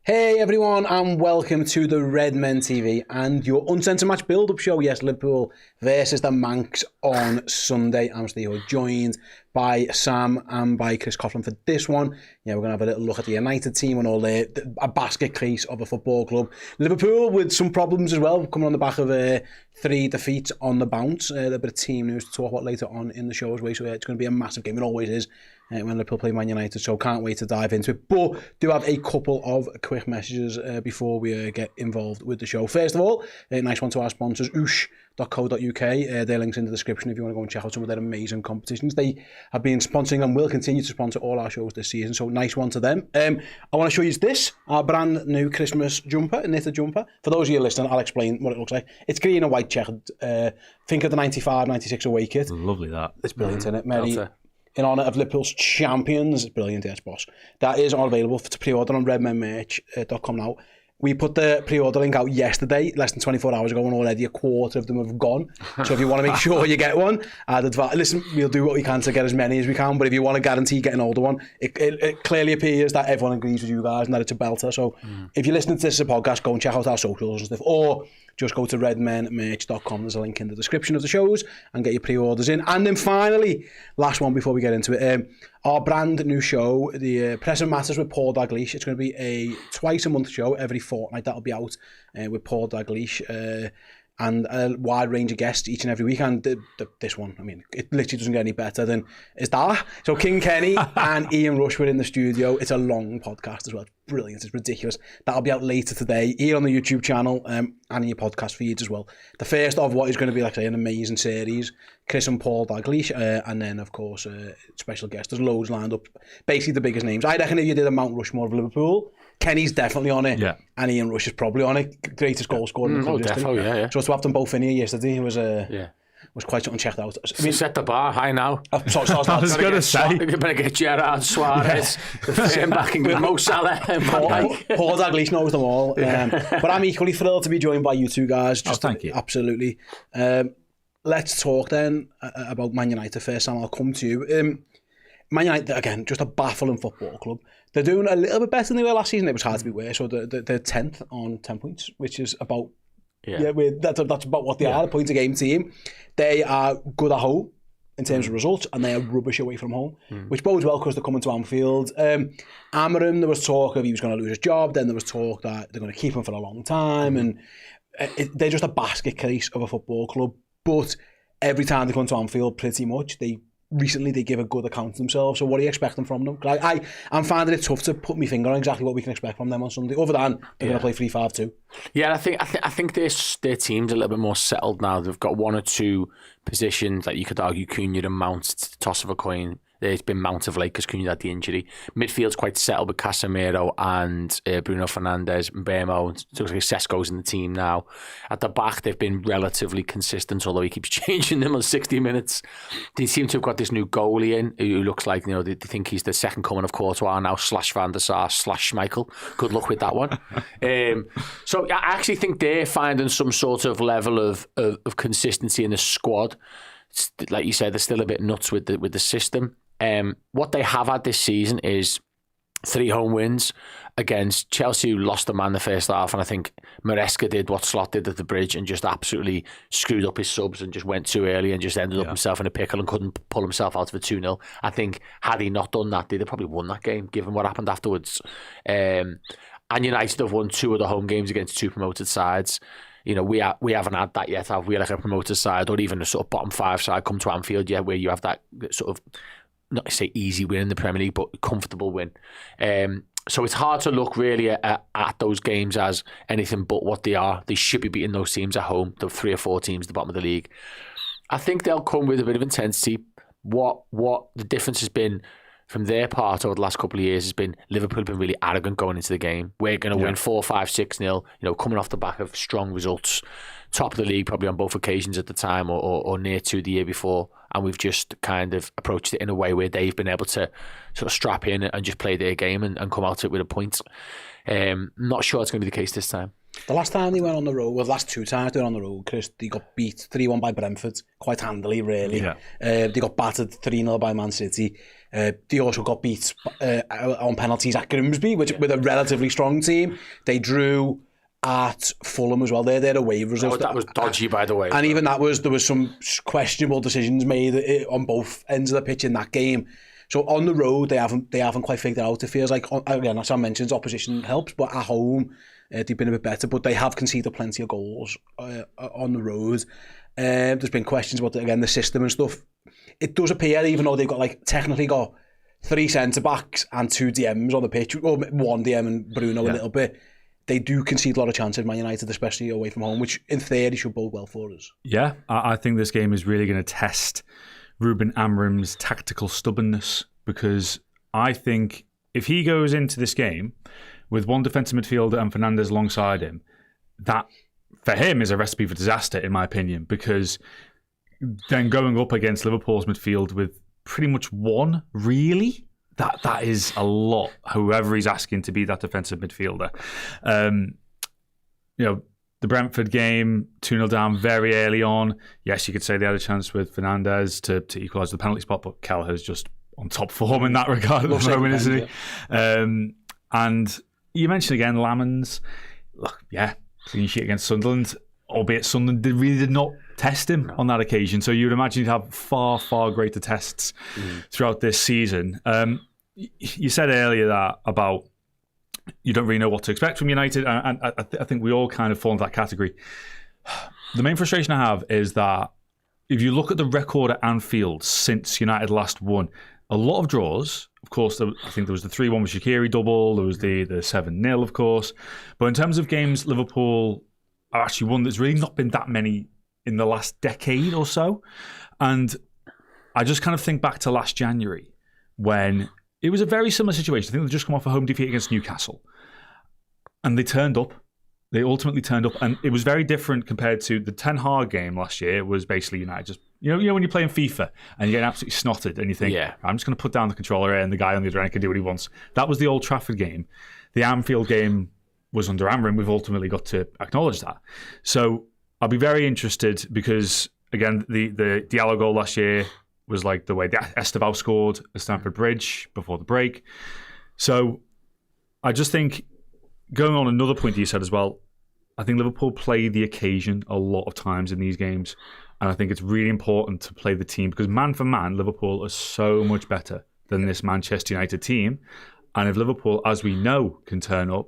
Hey everyone, and welcome to the Red Men TV and your Uncensored Match Build Up show. Yes, Liverpool versus the Mancs on Sunday. I'm Steve, joined by Sam and by Chris Coughlin for this one. Yeah, we're going to have a little look at the United team and all a basket case of a football club. Liverpool with some problems as well, coming on the back of 3 defeats on the bounce. A little bit of team news to talk about later on in the show as well. So it's going to be a massive game. It always is when Liverpool play Man United, so can't wait to dive into it. But do have a couple of quick messages before we get involved with the show. First of all, a nice one to our sponsors, oosh.co.uk. Their links in the description if you want to go and check out some of their amazing competitions. They have been sponsoring and will continue to sponsor all our shows this season, so nice one to them. I want to show you this, our brand new Christmas jumper, knitted jumper. For those of you listening, I'll explain what it looks like. It's green and white checkered. Think of the 95, 96 away kit. Lovely that. It's brilliant, isn't it? Mary, in honour of Liverpool's champions. It's brilliant, yes, boss. That is all available to pre-order on redmenmerch.com now. We put the pre-order link out yesterday, less than 24 hours ago, and already a quarter of them have gone. So if you want to make sure you get one, I'd advise, listen, we'll do what we can to get as many as we can, but if you want to guarantee getting an older one, it clearly appears that everyone agrees with you guys and that it's a belter. So if you're listening to this as a podcast, go and check out our socials and stuff, or just go to redmenmerch.com. There's a link in the description of the shows and get your pre-orders in. And then finally, last one before we get into it, our brand new show, the Pressing Matters with Paul Dalglish. It's going to be a twice a month show every fortnight. That'll be out with Paul Dalglish and a wide range of guests each and every week. And this one, I mean, it literally doesn't get any better than is that. So King Kenny and Ian Rush were in the studio. It's a long podcast as well. It's brilliant. It's ridiculous. That'll be out later today here on the YouTube channel and in your podcast feeds as well. The first of what is going to be, like I say, an amazing series. Chris and Paul Dalglish, and then of course special guests. There's loads lined up. Basically the biggest names. I reckon if you did a Mount Rushmore of Liverpool, Kenny's definitely on it, and Ian Rush is probably on it. Greatest goal scorer in the club history. Yeah. So to have them both in here yesterday was quite something checked out. I mean, set the bar high now. I was going to say, you better get Gerrard, Suarez, back and Mo Salah, and Paul Dalglish knows them all. But I'm equally thrilled to be joined by you two guys. Thank you. Absolutely. Let's talk then about Man United first, and I'll come to you. Man United, again, just a baffling football club. They're doing a little bit better than they were last season. It was hard to be worse. So they're 10th on 10 points, which is about, that's about what they are, a point a game team. They are good at home in terms of results, and they are rubbish away from home, which bodes well because they're coming to Anfield. Amarim, there was talk of he was going to lose his job. Then there was talk that they're going to keep him for a long time. And they're just a basket case of a football club. But every time they come to Anfield, pretty much, they give a good account of themselves. So what are you expecting from them? I'm finding it tough to put my finger on exactly what we can expect from them on Sunday, other than they're going to play 3-5-2. Yeah, I think their team's a little bit more settled now. They've got one or two positions that you could argue Cunha and Mount, to the toss of a coin. It's been Mount of late because Cunha had the injury. Midfield's quite settled with Casemiro and Bruno Fernandes and Mbeumo. It looks like Sesko's in the team now. At the back, they've been relatively consistent, although he keeps changing them on 60 minutes. They seem to have got this new goalie in who looks like, they think he's the second coming of Courtois now, / Van der Sar / Schmeichel. Good luck with that one. So I actually think they're finding some sort of level of consistency in the squad. Like you said, they're still a bit nuts with the system. What they have had this season is 3 home wins against Chelsea, who lost the man the first half, and I think Maresca did what Slot did at the Bridge and just absolutely screwed up his subs and just went too early and just ended up himself in a pickle and couldn't pull himself out of a 2-0. I think had he not done that, they'd have probably won that game, given what happened afterwards. And United have won 2 of the home games against 2 promoted sides. We haven't had that yet, have we? Like a promoted side or even a sort of bottom 5 side come to Anfield yet, where you have that sort of, not to say easy win in the Premier League, but comfortable win. So it's hard to look really at those games as anything but what they are. They should be beating those teams at home, the 3 or 4 teams at the bottom of the league. I think they'll come with a bit of intensity. What the difference has been from their part over the last couple of years has been Liverpool have been really arrogant going into the game. We're going to win 4-5, 6-0, coming off the back of strong results. Top of the league probably on both occasions at the time or near to the year before. And we've just kind of approached it in a way where they've been able to sort of strap in and just play their game and come out it with a point. Not sure it's going to be the case this time. The last time they went on the road, well, the last 2 times they were on the road, Chris, they got beat 3-1 by Brentford, quite handily, really. Yeah. They got battered 3-0 by Man City. They also got beat on penalties at Grimsby, with a relatively strong team. They drew at Fulham as well. They're away results. That was dodgy, by the way. And even there was some questionable decisions made on both ends of the pitch in that game. So on the road, they haven't quite figured it out. It feels like, again, as I mentioned, opposition helps, but at home, they've been a bit better. But they have conceded plenty of goals on the road. There's been questions about, again, the system and stuff. It does appear, even though they've technically got 3 centre-backs and 2 DMs on the pitch, or 1 DM and Bruno a little bit, they do concede a lot of chances, Man United, especially away from home, which in theory should bode well for us. Yeah, I think this game is really going to test Ruben Amorim's tactical stubbornness, because I think if he goes into this game with 1 defensive midfielder and Fernandes alongside him, that for him is a recipe for disaster, in my opinion, because then going up against Liverpool's midfield with pretty much 1, really? That is a lot, whoever he's asking to be that defensive midfielder. The Brentford game, 2-0 down very early on. Yes, you could say they had a chance with Fernandes to equalise the penalty spot, but Kelleher's just on top form in that regard at the moment, isn't he? Yeah. And you mentioned again, Lamans. Look, yeah, clean sheet against Sunderland, albeit Sunderland really did not test him on that occasion. So you would imagine you'd have far, far greater tests throughout this season. You said earlier that about you don't really know what to expect from United, and I think we all kind of fall into that category. The main frustration I have is that if you look at the record at Anfield since United last won, a lot of draws. Of course, I think there was the 3-1 with Shaqiri double, there was the 7-0, of course. But in terms of games Liverpool have actually won, there's really not been that many in the last decade or so. And I just kind of think back to last January when it was a very similar situation. I think they'd just come off a home defeat against Newcastle. And they turned up. They ultimately turned up. And it was very different compared to the Ten Hag game last year. It was basically United just, you know when you're playing FIFA and you're getting absolutely snotted and you think, I'm just going to put down the controller here and the guy on the other end can do what he wants. That was the Old Trafford game. The Anfield game was under Amorim. We've ultimately got to acknowledge that. So I'll be very interested because, again, the Diallo goal last year was like the way Esteval scored at Stamford Bridge before the break. So I just think, going on another point that you said as well, I think Liverpool play the occasion a lot of times in these games. And I think it's really important to play the team because man for man, Liverpool are so much better than this Manchester United team. And if Liverpool, as we know, can turn up,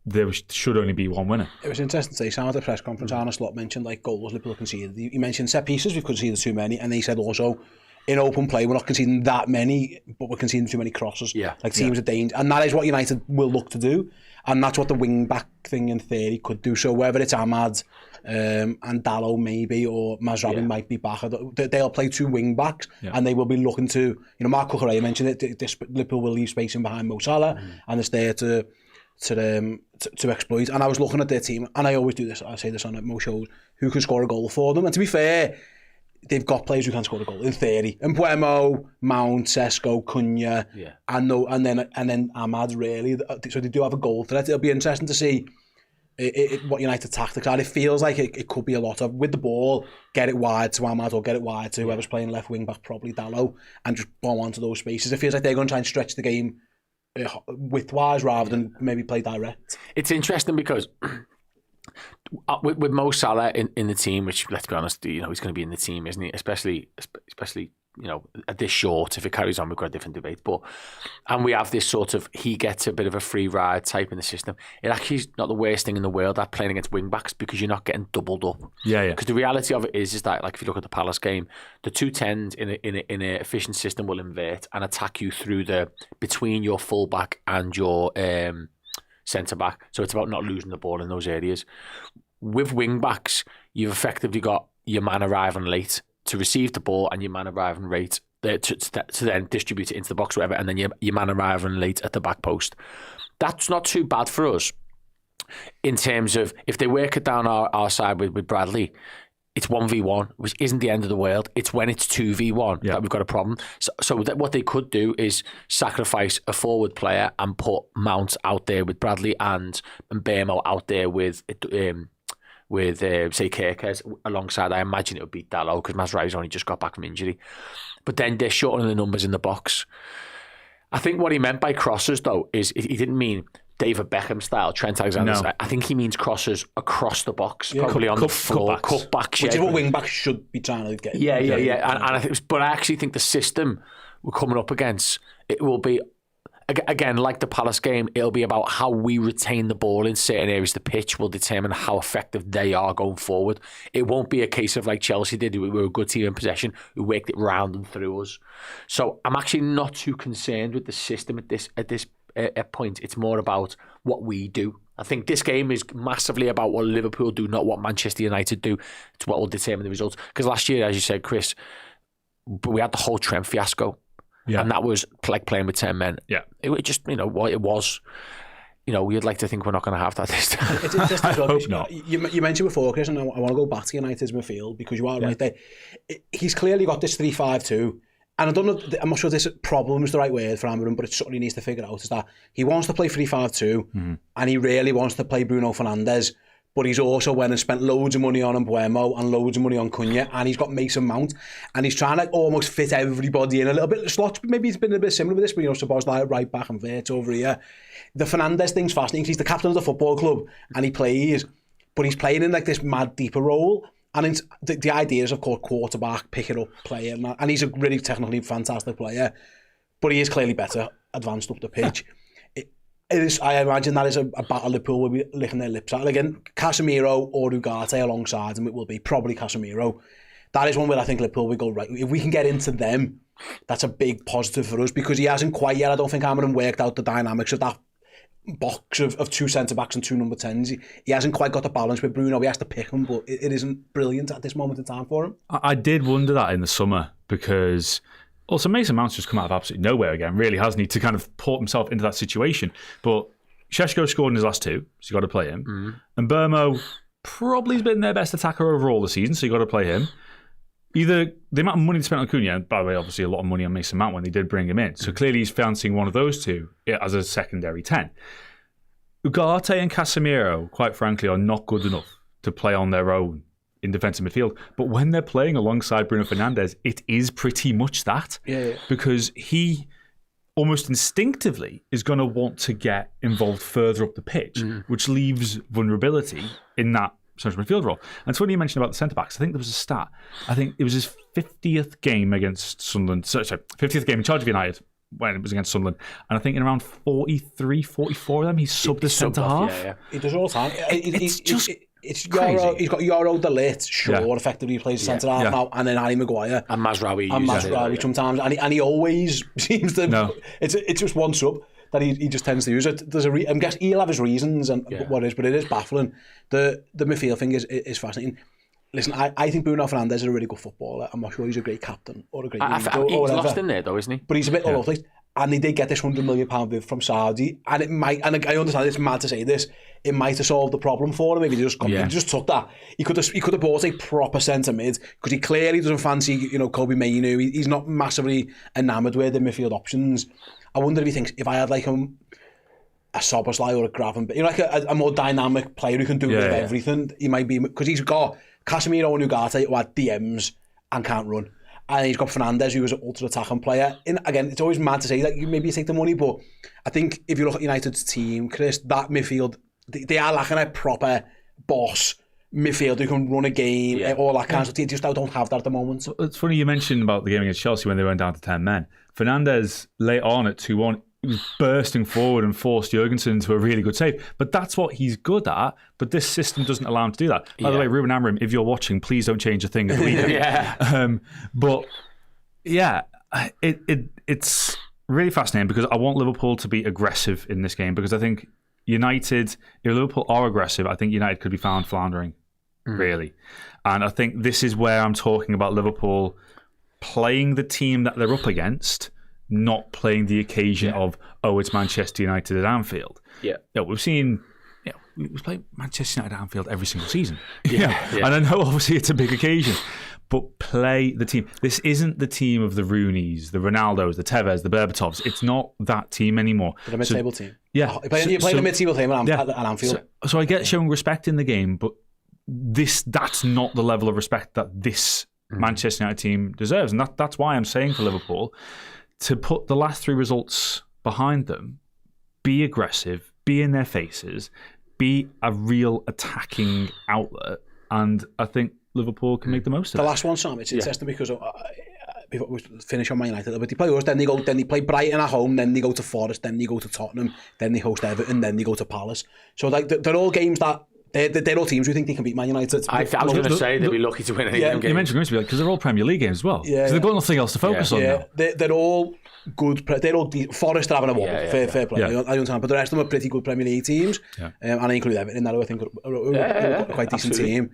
there should only be 1 winner. It was interesting to say, Sam at the press conference, Arne Slot mentioned goals Liverpool conceded. He mentioned set pieces, we've conceded too many, and he said also, in open play, we're not conceding that many, but we're conceding too many crosses. Teams are danger. And that is what United will look to do. And that's what the wing-back thing in theory could do. So whether it's Ahmad and Dalot maybe, or Mazraoui might be back, they'll play 2 wing-backs, and they will be looking to, Mark Cucurella mentioned it, Liverpool will leave space in behind Mo Salah, and it's there to exploit. And I was looking at their team, and I always do this, I say this on most shows, who can score a goal for them. And to be fair, they've got players who can score a goal in theory. Mbuemo, Mount, Sesko, Cunha, and then Ahmad, really. So they do have a goal threat. It'll be interesting to see what United tactics are. It feels like it could be a lot of, with the ball, get it wide to Ahmad or get it wide to whoever's playing left wing back, probably Dalot, and just bomb onto those spaces. It feels like they're going to try and stretch the game width-wise rather than maybe play direct. It's interesting because with Mo Salah in the team, which, let's be honest, he's going to be in the team, isn't he? Especially at this short. If it carries on, we've got a different debate. And we have this sort of, he gets a bit of a free ride type in the system. It actually is not the worst thing in the world, that playing against wing backs, because you're not getting doubled up. Because the reality of it is that, like, if you look at the Palace game, the 2 10s in an efficient system will invert and attack you through between your full back and your centre back. So it's about not losing the ball in those areas. With wing backs, you've effectively got your man arriving late to receive the ball and your man arriving late to then distribute it into the box or whatever, and then your man arriving late at the back post. That's not too bad for us in terms of if they work it down our side with Bradley. it's 1v1, which isn't the end of the world. It's when it's 2v1 that we've got a problem. So what they could do is sacrifice a forward player and put Mount out there with Bradley and Burmo out there with say Kirkes alongside. I imagine it would be Dalot because Mazraoui's only just got back from injury. But then they're shortening the numbers in the box. I think what he meant by crosses, though, is he didn't mean David Beckham style, Trent Alexander. No. I think he means crosses across the box, probably on the floor, cutbacks. Which is what wing backs should be trying to get. Yeah. But I actually think the system we're coming up against, it will be, again, like the Palace game, it'll be about how we retain the ball in certain areas of the pitch will determine how effective they are going forward. It won't be a case of like Chelsea did, we were a good team in possession, who worked it round and through us. So I'm actually not too concerned with the system at this point. It's more about what we do. I think this game is massively about what Liverpool do, not what Manchester United do. It's what will determine the results. Because last year, as you said, Chris, we had the whole Trent fiasco. Yeah. And that was like playing with 10 men. Yeah. It just, what it was, we'd like to think we're not going to have that this time. It's just I hope not. You mentioned before, Chris, and I want to go back to United's midfield because you are right there. He's clearly got this 3-5-2. And I'm not sure this problem is the right word for Amorim, but it's something he needs to figure out, is that he wants to play 3-5-2 and he really wants to play Bruno Fernandes, but he's also went and spent loads of money on Mbeumo and loads of money on Cunha, and he's got Mason Mount, and he's trying to almost fit everybody in a little bit. Slots, maybe he's been a bit similar with this, but Szoboszlai right back and Wirtz over here. The Fernandes thing's fascinating because he's the captain of the football club and he plays, but he's playing in like this mad deeper role. And the idea is, of course, quarterback, pick it up, player, and he's a really technically fantastic player, but he is clearly better advanced up the pitch. It is. I imagine that is a battle Liverpool will be licking their lips at. And again, Casemiro or Ugarte alongside him, it will be probably Casemiro. That is one where I think Liverpool will go, right, if we can get into them, that's a big positive for us, because he hasn't quite yet, I don't think Amorim worked out the dynamics of that box of two centre-backs and two number 10s. He hasn't quite got the balance with Bruno. He has to pick him, but it isn't brilliant at this moment in time for him. I did wonder that in the summer, because also Mason Mount's just come out of absolutely nowhere again, really, hasn't he, to kind of put himself into that situation. But Šeško scored in his last two, so you got to play him. And Burmo probably has been their best attacker overall this season, so you got to play him. Either the amount of money they spent on Cunha, and by the way, obviously a lot of money on Mason Mount when they did bring him in. So clearly he's fancying one of those two as a secondary 10. Ugarte and Casemiro, quite frankly, are not good enough to play on their own in defensive midfield. But when they're playing alongside Bruno Fernandes, it is pretty much that. Yeah. Because he almost instinctively is going to want to get involved further up the pitch, which leaves vulnerability in that central midfield role. And it's funny you mentioned about the centre-backs. I think there was a stat. I think it was his 50th game against Sunderland. Sorry, 50th game in charge of United when it was against Sunderland. And I think in around 43, 44 of them, he's subbed as centre-half. Yeah. He does all the time. It's just it's Euro, he's got Euro De Ligt, effectively he plays centre-half now, and then Harry Maguire. And Mazraoui. Sometimes. And he always seems to... No. It's just one sub that he just tends to use it. I'm guessing he'll have his reasons and what it is, but it is baffling. The midfield thing is fascinating. Listen, I think Bruno Fernandes is a really good footballer. I'm not sure he's a great captain or a great leader. He's lost in there though, isn't he? But he's a bit all over the place. And they did get this £100 million bid from Saudi, and it might, and I understand it's mad to say this, it might have solved the problem for him if he just took that. He could have bought a proper centre mid, because he clearly doesn't fancy, Kobe Mainoo. He's not massively enamoured with the midfield options. I wonder if he thinks, if I had like a Szoboszlai or a Gravenberch, like a more dynamic player who can do everything, he might be, because he's got Casemiro and Ugarte who had DMs and can't run. And he's got Fernandes, who is an ultra-attacking player. Again, it's always mad to say that maybe you take the money, but I think if you look at United's team, Chris, that midfield, they are lacking a proper boss midfield who can run a game, all that kind of stuff. They just don't have that at the moment. It's funny you mentioned about the game against Chelsea when they went down to 10 men. Fernandes, late on at 2-1, he was bursting forward and forced Jurgensen into a really good save. But that's what he's good at, but this system doesn't allow him to do that. By the way, Ruben Amorim, if you're watching, please don't change a thing that we do. It's really fascinating, because I want Liverpool to be aggressive in this game, because I think United, if Liverpool are aggressive, I think United could be found floundering, really. And I think this is where I'm talking about Liverpool playing the team that they're up against, not playing the occasion of, it's Manchester United at Anfield. Yeah. We've seen we play Manchester United at Anfield every single season. Yeah. And I know obviously it's a big occasion, but play the team. This isn't the team of the Rooneys, the Ronaldos, the Tevez, the Berbatovs. It's not that team anymore. The mid-table team. Yeah. You play the mid-table team at Anfield. So I get showing respect in the game, but that's not the level of respect that this Manchester United team deserves. And that's why I'm saying for Liverpool, to put the last 3 results behind them, be aggressive, be in their faces, be a real attacking outlet, and I think Liverpool can make the most of it. The last one, Sam, it's interesting because before we finish on Man United, but they play us, then they play Brighton at home, then they go to Forest, then they go to Tottenham, then they host Everton, then they go to Palace. So like they're all games that they're all teams who think they can beat Man United. I was going to say they'd be lucky to win any of them games. You mentioned Grimsby because they're all Premier League games as well. Yeah, they've got nothing else to focus on now. They're all good. They're all Forest are having a wobble. Fair play. I understand, but the rest of them are pretty good Premier League teams. And I include Everton in that. I think are quite decent team.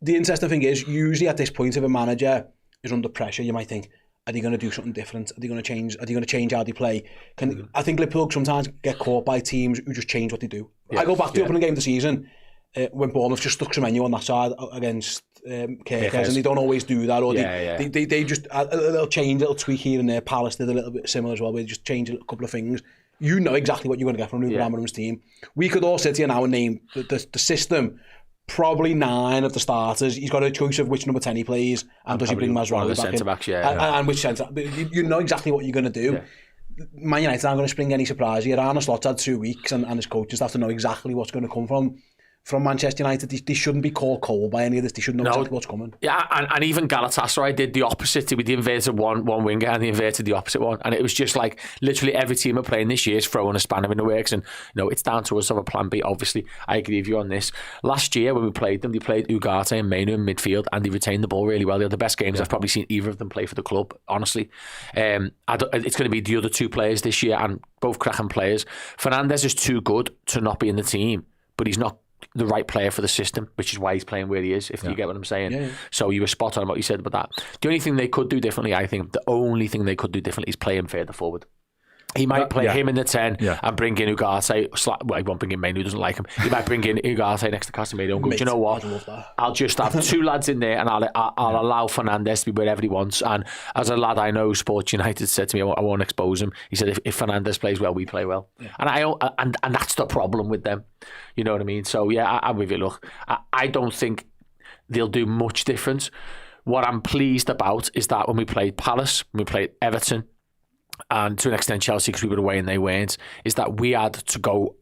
The interesting thing is, usually at this point, if a manager is under pressure, you might think, are they going to do something different? Are they going to change? Are they going to change how they play? I think Liverpool sometimes get caught by teams who just change what they do. I go back to the opening game of the season when Bournemouth just stuck Semenyo on that side against Kirkers, and they don't always do that. Or they just a little change, a little tweak here and there. Palace did a little bit similar as well, where they just change a couple of things. You know exactly what you're going to get from Ruben Amorim's team. We could all sit here now and name the system. Probably 9 of the starters. He's got a choice of which number 10 he plays, and does he bring Masraoui back in? Backs, and which centre. You know exactly what you're going to do. Man United aren't going to spring any surprise here. Arne Slot's had 2 weeks, and his coaches have to know exactly what's going to come from Manchester United. They shouldn't be called cold by any of this. They should know exactly what's coming. Yeah, and even Galatasaray did the opposite with the inverted one winger, and they inverted the opposite one. And it was just like literally every team are playing this year is throwing a spanner in the works. And it's down to us to have a plan B. Obviously, I agree with you on this. Last year when we played them, they played Ugarte and Mainu in midfield, and they retained the ball really well. They're the best games I've probably seen either of them play for the club, honestly. It's going to be the other 2 players this year, and both cracking players. Fernandes is too good to not be in the team, but he's not the right player for the system, which is why he's playing where he is, if you get what I'm saying. So you were spot on about what you said about that. The only thing they could do differently, I think, is play him further forward. He might play him in the 10 and bring in Ugarte. Well, he won't bring in Mainu, who doesn't like him. He might bring in Ugarte next to Casemiro and go, do you know what? I'll just have 2 lads in there, and I'll allow Fernandes to be wherever he wants. And as a lad I know, Sports United said to me, I won't expose him. He said, if Fernandes plays well, we play well. And that's the problem with them. You know what I mean? So, I'm with you. Look, I don't think they'll do much difference. What I'm pleased about is that when we played Palace, when we played Everton, and to an extent Chelsea, because we were away and they weren't, is that we had to go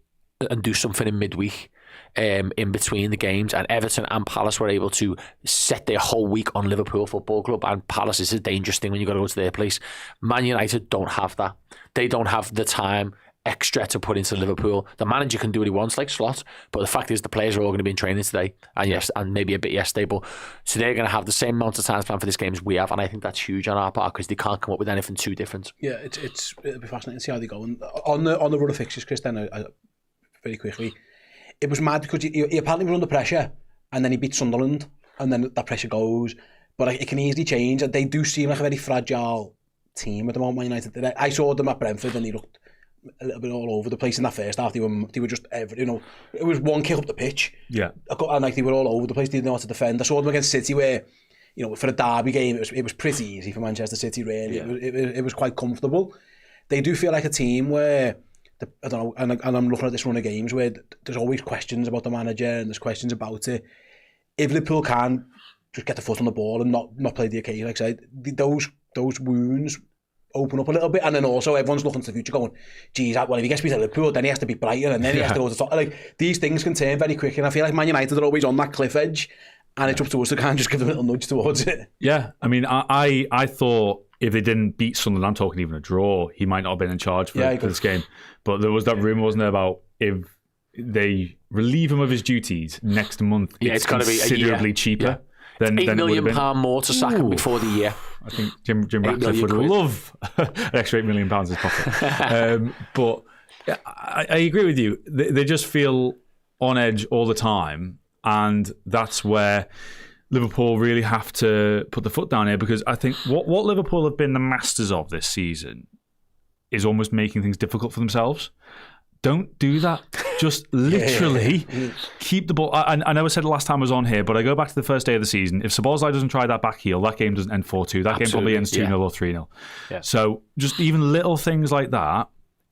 and do something in midweek in between the games, and Everton and Palace were able to set their whole week on Liverpool Football Club, and Palace is a dangerous thing when you got to go to their place. Man United don't have that. They don't have the time extra to put into Liverpool. The manager can do what he wants, like Slot, but the fact is the players are all going to be in training today, and maybe a bit yesterday, but so they're going to have the same amount of time planned for this game as we have, and I think that's huge on our part because they can't come up with anything too different. Yeah, it'll be fascinating to see how they go. And on the run of fixtures, Chris, then very quickly, it was mad because he apparently was under pressure, and then he beat Sunderland, and then that pressure goes, but it can easily change, and they do seem like a very fragile team at the moment, Man United. I saw them at Brentford, and they looked a little bit all over the place in that first half. They were just it was one kick up the pitch. Yeah, and like they were all over the place. They didn't know how to defend. I saw them against City, where for a derby game, it was pretty easy for Manchester City. Really, it was quite comfortable. They do feel like a team where I don't know, and I'm looking at this run of games where there's always questions about the manager and there's questions about it. If Liverpool can just get the foot on the ball and not play the occasion, like I said, those wounds open up a little bit, and then also everyone's looking to the future going, geez, well, if he gets beat at Liverpool, then he has to beat Brighton, and then he has to go to the top. Like, these things can turn very quick, and I feel like Man United are always on that cliff edge, and it's up to us to kind of just give them a little nudge towards it. Yeah, I mean, I thought if they didn't beat Sunderland, I'm talking even a draw, he might not have been in charge for this game. But there was that rumour, wasn't there, about if they relieve him of his duties next month, it's going to be considerably cheaper. Yeah. Then £8 million more to sack him before the year. I think Jim Ratcliffe would love an extra £8 million in his pocket. But I agree with you. They just feel on edge all the time, and that's where Liverpool really have to put the foot down here, because I think what Liverpool have been the masters of this season is almost making things difficult for themselves. don't do that. Just literally keep the ball. I know I said it last time I was on here, but I go back to the first day of the season. If Szoboszlai doesn't try that back heel, that game doesn't end 4-2. That game probably ends 2-0 or 3-0. Yeah. So just even little things like that,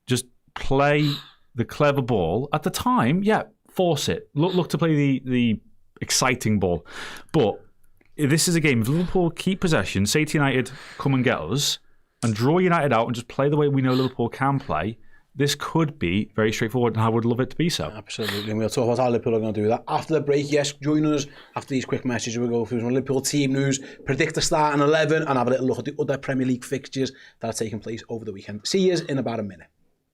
just play the clever ball. At the time, force it. Look to play the exciting ball. But this is a game. If Liverpool keep possession, say to United, come and get us, and draw United out and just play the way we know Liverpool can play, this could be very straightforward, and I would love it to be so. Absolutely, and we'll talk about how Liverpool are going to do that. After the break, yes, join us after these quick messages. We'll go through some Liverpool team news, predict the starting 11, and have a little look at the other Premier League fixtures that are taking place over the weekend. See you in about a minute.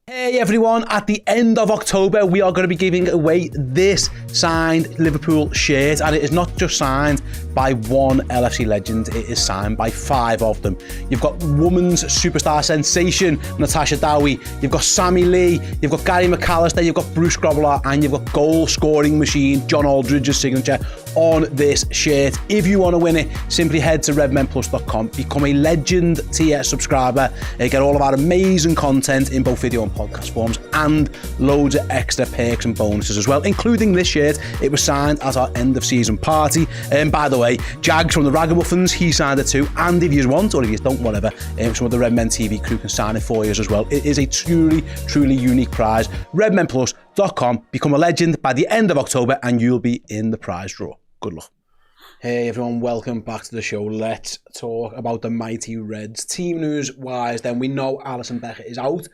Hey everyone, at the end of October we are going to be giving away this signed Liverpool shirt, and it is not just signed by one LFC legend, it is signed by 5 of them. You've got women's superstar sensation Natasha Dowie, you've got Sammy Lee, you've got Gary McAllister, you've got Bruce Grobbelaar, and you've got goal scoring machine John Aldridge's signature on this shirt. If you want to win it, simply head to redmenplus.com, become a legend tier subscriber, get all of our amazing content in both video and podcast forms, and loads of extra perks and bonuses as well, including this shirt. It was signed at our end of season party, and by the way, Jags from the Ragamuffins, he signed it too, and if you want, or if you don't, whatever, some of the Red Men TV crew can sign it for you as well. It is a truly unique prize. redmenplus.com, become a legend by the end of October and you'll be in the prize draw. Good luck. Hey everyone, welcome back to the show. Let's talk about the mighty Reds. Team news wise, then, we know Alisson Becker is out.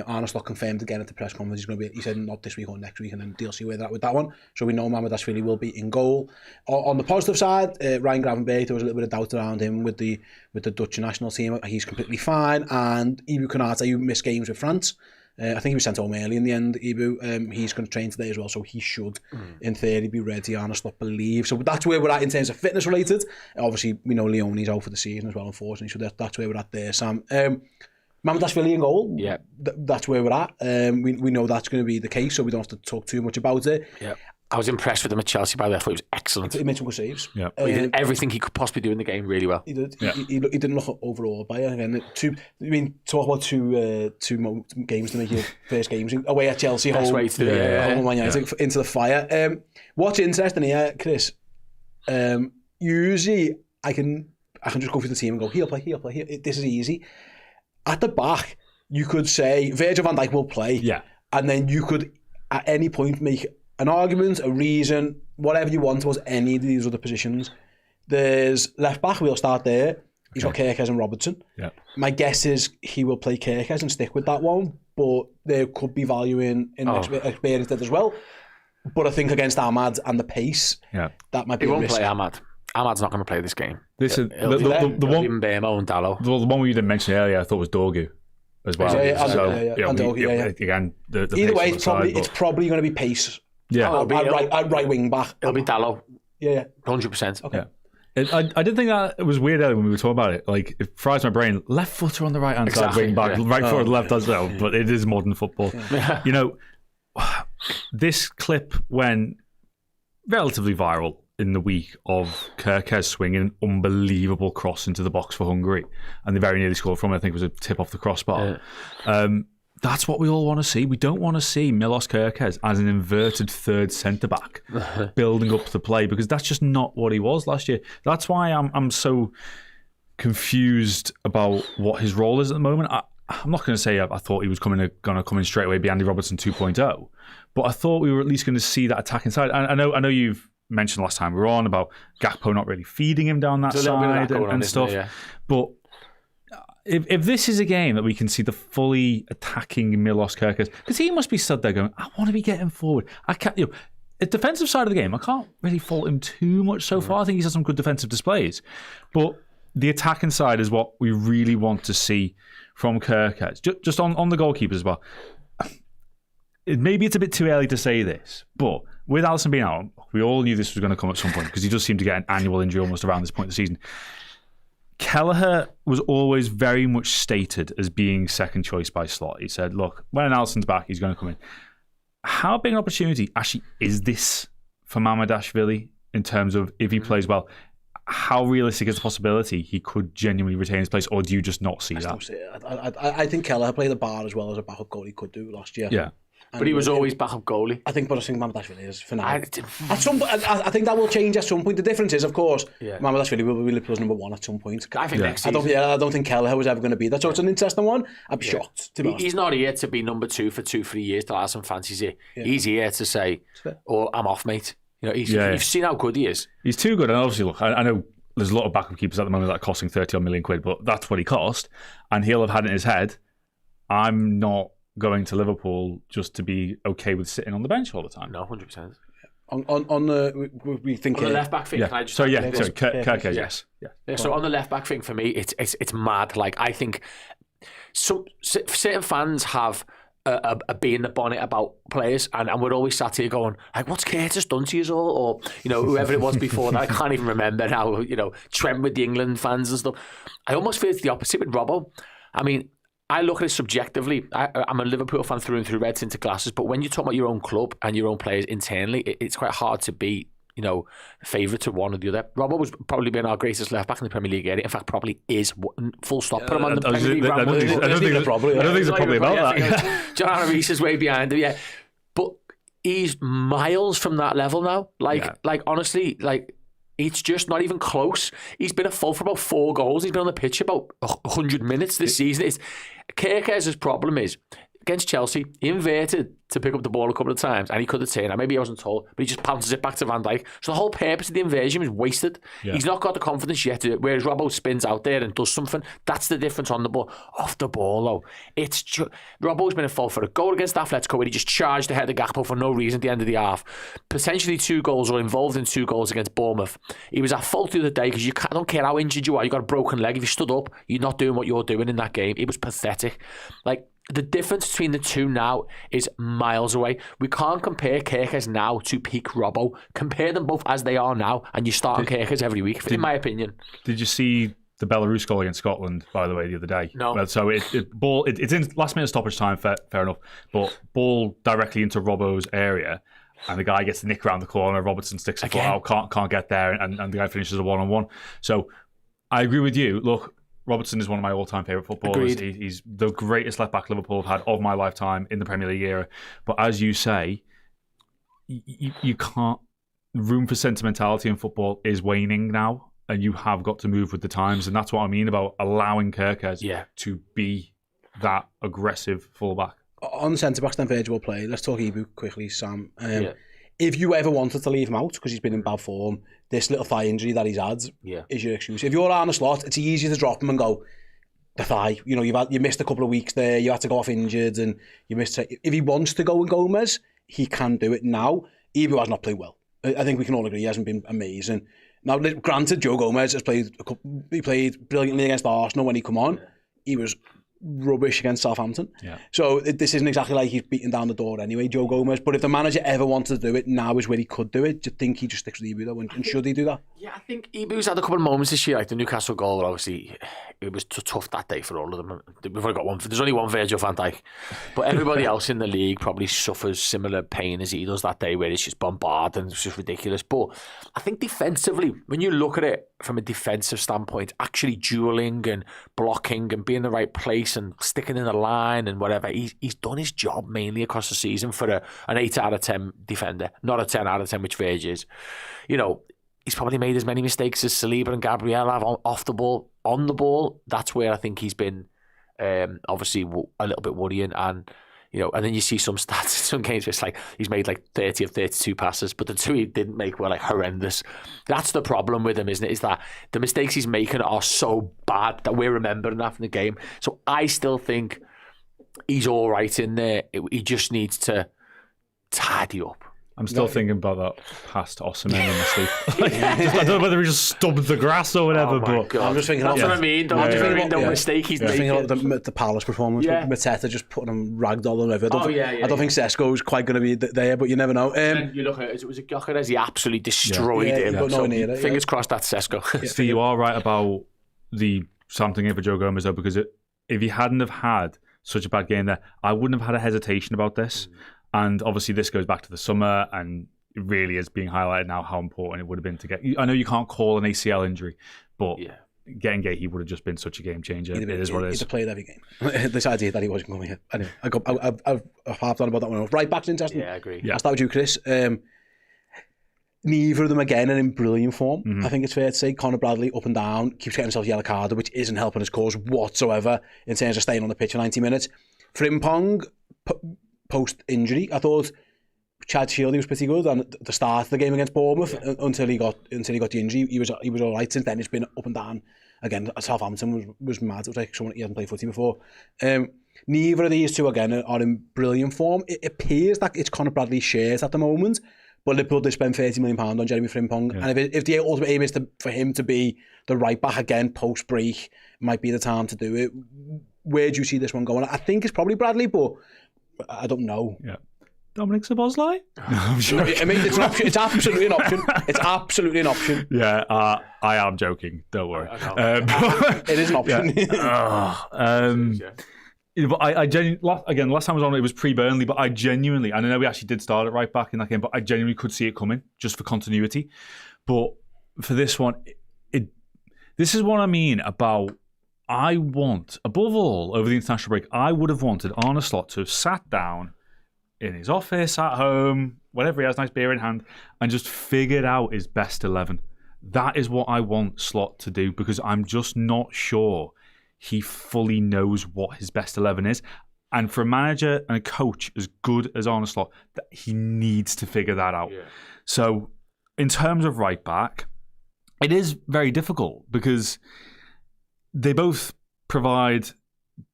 Arne Slot confirmed again at the press conference he said not this week or next week, and then DLC with that one. So we know Mamardashvili will be in goal. On the positive side, Ryan Gravenberch, there was a little bit of doubt around him with the Dutch national team. He's completely fine, and Ibu Konate, who missed games with France, I think he was sent home early in the end, Ibu. He's going to train today as well, so he should, in theory, be ready, Arne Slot believe. So that's where we're at in terms of fitness related. Obviously, we know Leone's out for the season as well, unfortunately, so that's where we're at there, Sam. Mamardashvili in goal, that's where we're at. We know that's going to be the case, so we don't have to talk too much about it. Yeah. I was impressed with him at Chelsea, by the way. I thought he was excellent. He made some good saves. Yeah. He did everything he could possibly do in the game really well. He did. Yeah. He didn't look overall by it. Again, talk about two games to make your first games away at Chelsea, home, way to do it, home into the fire. What's interesting here, Chris? Usually I can just go through the team and go, he'll play. This is easy. At the back, you could say Virgil van Dijk will play, and then you could at any point make an argument, a reason, whatever you want towards any of these other positions. There's left back, we'll start there. He's got Kerkez and Robertson. Yeah. My guess is he will play Kerkez and stick with that one, but there could be value in experience as well. But I think against Ahmad and the pace, that might be a risk. He won't play Ahmad. Ahmad's not going to play this game. This is the one. Mbemo and Dalot. The one we didn't mention earlier, I thought was Dorgu as well. Again, the either way, it's probably going to be pace. Yeah, at right wing back. It'll be Dalot. Yeah, 100%. Okay. Yeah. I did think that it was weird earlier when we were talking about it. Like, it fries my brain. Left footer on the right hand side, wing back, right foot on the left as well. But it is modern football. Yeah. You know, this clip went relatively viral in the week of Kerkez swinging an unbelievable cross into the box for Hungary, and they very nearly scored from it. I think it was a tip off the crossbar. That's what we all want to see. We don't want to see Milos Kerkez as an inverted third centre-back building up the play, because that's just not what he was last year. That's why I'm so confused about what his role is at the moment. I'm not going to say I thought he was going to come in straight away, be Andy Robertson 2.0, but I thought we were at least going to see that attacking side. I know you've mentioned last time we were on about Gakpo not really feeding him down that side and stuff, but if this is a game that we can see the fully attacking Milos Kerkez, because he must be stood there going, I want to be getting forward. I can't. The defensive side of the game, I can't really fault him too much so far. I think he's had some good defensive displays, but the attacking side is what we really want to see from Kerkez. Just on the goalkeepers as well. Maybe it's a bit too early to say this, but with Alisson being out, we all knew this was going to come at some point, because he does seem to get an annual injury almost around this point of the season. Kelleher was always very much stated as being second choice by Slot. He said, look, when Alisson's back, he's going to come in. How big an opportunity actually is this for Mamardashvili in terms of if he plays well? How realistic is the possibility he could genuinely retain his place, or do you just not see that? I think Kelleher played the bar as well as a backup goal he could do last year. Yeah. But he was always backup goalie. I think Mamardashvili is for now. I think that will change at some point. The difference is, of course, Mamardashvili will be Liverpool's number 1 at some point. I think next season. I don't think Kelleher was ever going to be that. So it's an interesting one. I'd be shocked, to be honest. He's not here to be number 2 for 2-3 years till Arsene fancies it. He's here to say, I'm off, mate. You've seen how good he is. He's too good. And obviously, look, I know there's a lot of backup keepers at the moment that are costing 30 million quid, but that's what he cost. And he'll have had in his head, I'm not going to Liverpool just to be okay with sitting on the bench all the time. No, 100%. On the we think on the left back thing. Kirk, yes. So on the left back thing for me, it's mad. Like I think certain fans have a bee in the bonnet about players, and we're always sat here going like, "What's Curtis done to you all?" Or whoever it was before that. I can't even remember now. Trent with the England fans and stuff. I almost feel it's the opposite with Robbo. I mean, I look at it subjectively. I'm a Liverpool fan through and through, red tinted glasses. But when you talk about your own club and your own players internally, it's quite hard to be, favourite to one or the other. Robbo was probably been our greatest left back in the Premier League area. In fact, probably is. Full stop. Put him on the Premier League. I don't think there's a problem about that. John Reese is way behind him. Yeah, but he's miles from that level now. Like honestly, like. It's just not even close. He's been at fault for about 4 goals. He's been on the pitch about 100 minutes this season. Kerkez's problem is, against Chelsea, he inverted to pick up the ball a couple of times, and he could have turned. Maybe I wasn't told, but he just bounces it back to Van Dijk. So the whole purpose of the inversion was wasted. Yeah. He's not got the confidence yet to do it, whereas Robbo spins out there and does something. That's the difference on the ball. Off the ball, though, it's Robbo's been at fault for a goal against Atletico where he just charged ahead of Gakpo for no reason at the end of the half. Potentially 2 goals, or involved in 2 goals against Bournemouth. He was at fault the other day because I don't care how injured you are, you got a broken leg. If you stood up, you're not doing what you're doing in that game. It was pathetic. Like, the difference between the two now is miles away. We can't compare Kerkez now to peak Robbo. Compare them both as they are now, and you start on Kerkez every week, in my opinion. Did you see the Belarus goal against Scotland, by the way, the other day? No. Well, so it's in last minute stoppage time, fair enough, but ball directly into Robbo's area, and the guy gets the nick around the corner. Robertson sticks a foot out, can't get there, and the guy finishes a 1-on-1. So I agree with you. Look, Robertson is one of my all-time favourite footballers. He's the greatest left-back Liverpool have had of my lifetime in the Premier League era. But as you say, you can't... Room for sentimentality in football is waning now, and you have got to move with the times. And that's what I mean about allowing Kerkez to be that aggressive fullback. On centre-backs then, Virgil will play. Let's talk Ibu quickly, Sam. If you ever wanted to leave him out because he's been in bad form, this little thigh injury that he's had is your excuse. If you're on a slot, it's easy to drop him and go, the thigh, you missed a couple of weeks there, you had to go off injured, and you missed. If he wants to go with Gomez, he can do it now. Ibu has not played well. I think we can all agree he hasn't been amazing. Now, granted, Joe Gomez has played brilliantly against Arsenal when he come on. He was rubbish against Southampton. So this isn't exactly like he's beating down the door anyway, Joe Gomez. But if the manager ever wanted to do it, now is where he could do it. Do you think he just sticks with Ibu though? And should he do that? Yeah, I think Ibu's had a couple of moments this year, like the Newcastle goal. Obviously, it was tough that day for all of them. We've only got one. There's only one Virgil van Dijk, but everybody else in the league probably suffers similar pain as he does that day, where it's just bombarded and it's just ridiculous. But I think defensively, when you look at it from a defensive standpoint, actually dueling and blocking and being in the right place and sticking in the line and whatever, he's done his job mainly across the season for an 8 out of 10 defender, not a 10 out of 10, which Virgil is. He's probably made as many mistakes as Saliba and Gabriel have off the ball. On the ball, that's where I think he's been obviously a little bit worrying. And and then you see some stats in some games where it's like he's made like 30 of 32 passes, but the 2 he didn't make were like horrendous. That's the problem with him, isn't it? Is that the mistakes he's making are so bad that we're remembering that from the game. So I still think he's all right in there. He just needs to tidy up. I'm still thinking about that pass to Osimhen in my sleep. I don't know whether he just stubbed the grass or whatever. But I'm just thinking. That's what I mean. Don't mistake he's making. I'm thinking about the Palace performance with Mateta just putting him ragdoll all over. I don't think Sesko's quite going to be there, but you never know. And you look at it was a Gyökeres, he absolutely destroyed him. But so fingers crossed that's Sesko. Steve, you are right about the something in for Joe Gomez though, because if he hadn't have had such a bad game there, I wouldn't have had a hesitation about this. And obviously this goes back to the summer, and it really is being highlighted now how important it would have been to get... I know you can't call an ACL injury, but getting Gay, he would have just been such a game changer. It is what it is. He'd have played every game. This idea that he wasn't going here. Anyway, I've harped on about that one. Right back's interesting. Yeah, I agree. I'll start with you, Chris. Neither of them, again, are in brilliant form. I think it's fair to say Conor Bradley, up and down, keeps getting himself yellow carded, which isn't helping his cause whatsoever in terms of staying on the pitch for 90 minutes. Frimpong, post-injury, I thought Chad Shieldy was pretty good at the start of the game against Bournemouth until he got the injury. He was all right. Since then, it's been up and down. Again, Southampton was mad. It was like someone he hadn't played footy before. Neither of these two, again, are in brilliant form. It appears that it's Conor Bradley's shares at the moment, but Liverpool did spend £30 million on Jeremy Frimpong. Yeah. And if the ultimate aim is for him to be the right back again post-break, might be the time to do it. Where do you see this one going? I think it's probably Bradley, but I don't know. Yeah. Dominic Szoboszlai? I'm sure. I mean, it's an option. It's absolutely an option. It's absolutely an option. Yeah, I am joking. Don't worry. It is an option. But I genuinely, again, last time I was on, it was pre-Burnley, but I genuinely, and I know we actually did start it right back in that game, but I genuinely could see it coming just for continuity. But for this one, this is what I mean about, I want, above all, over the international break, I would have wanted Arne Slot to have sat down in his office, at home, whatever he has, nice beer in hand, and just figured out his best 11. That is what I want Slot to do, because I'm just not sure he fully knows what his best 11 is. And for a manager and a coach as good as Arne Slot, he needs to figure that out. Yeah. So in terms of right back, it is very difficult because they both provide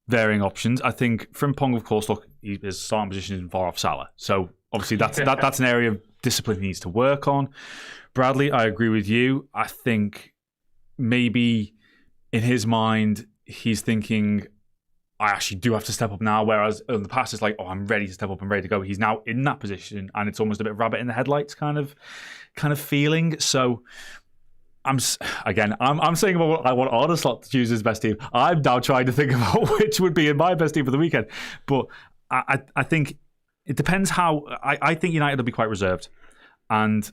varying options. I think Frimpong, of course, look, his starting position is far off Salah. So obviously that's an area of discipline he needs to work on. Bradley, I agree with you. I think maybe in his mind, he's thinking, I actually do have to step up now, whereas in the past it's like, oh, I'm ready to step up, I'm ready to go. He's now in that position, and it's almost a bit of rabbit in the headlights kind of feeling. So I'm saying I want Arne Slot to choose his best team. I'm now trying to think about which would be in my best team for the weekend. But I think it depends how. I think United will be quite reserved, and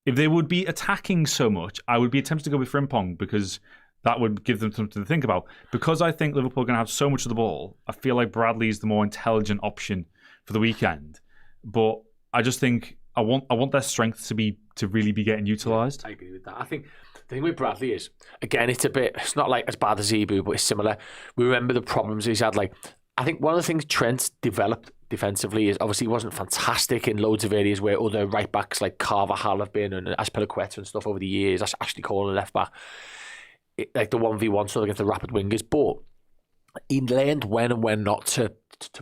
if they would be attacking so much, I would be tempted to go with Frimpong because that would give them something to think about. Because I think Liverpool are going to have so much of the ball, I feel like Bradley is the more intelligent option for the weekend. But I just think I want their strength to really be getting utilised. I agree with that. I think the thing with Bradley is, again, it's not like as bad as Zebu, but it's similar. We remember the problems he's had. Like, I think one of the things Trent developed defensively is obviously he wasn't fantastic in loads of areas where other right backs like Carvajal have been and Azpilicueta and stuff over the years. That's actually called a left back. Like the 1v1 stuff against the rapid wingers, but he learned when and when not to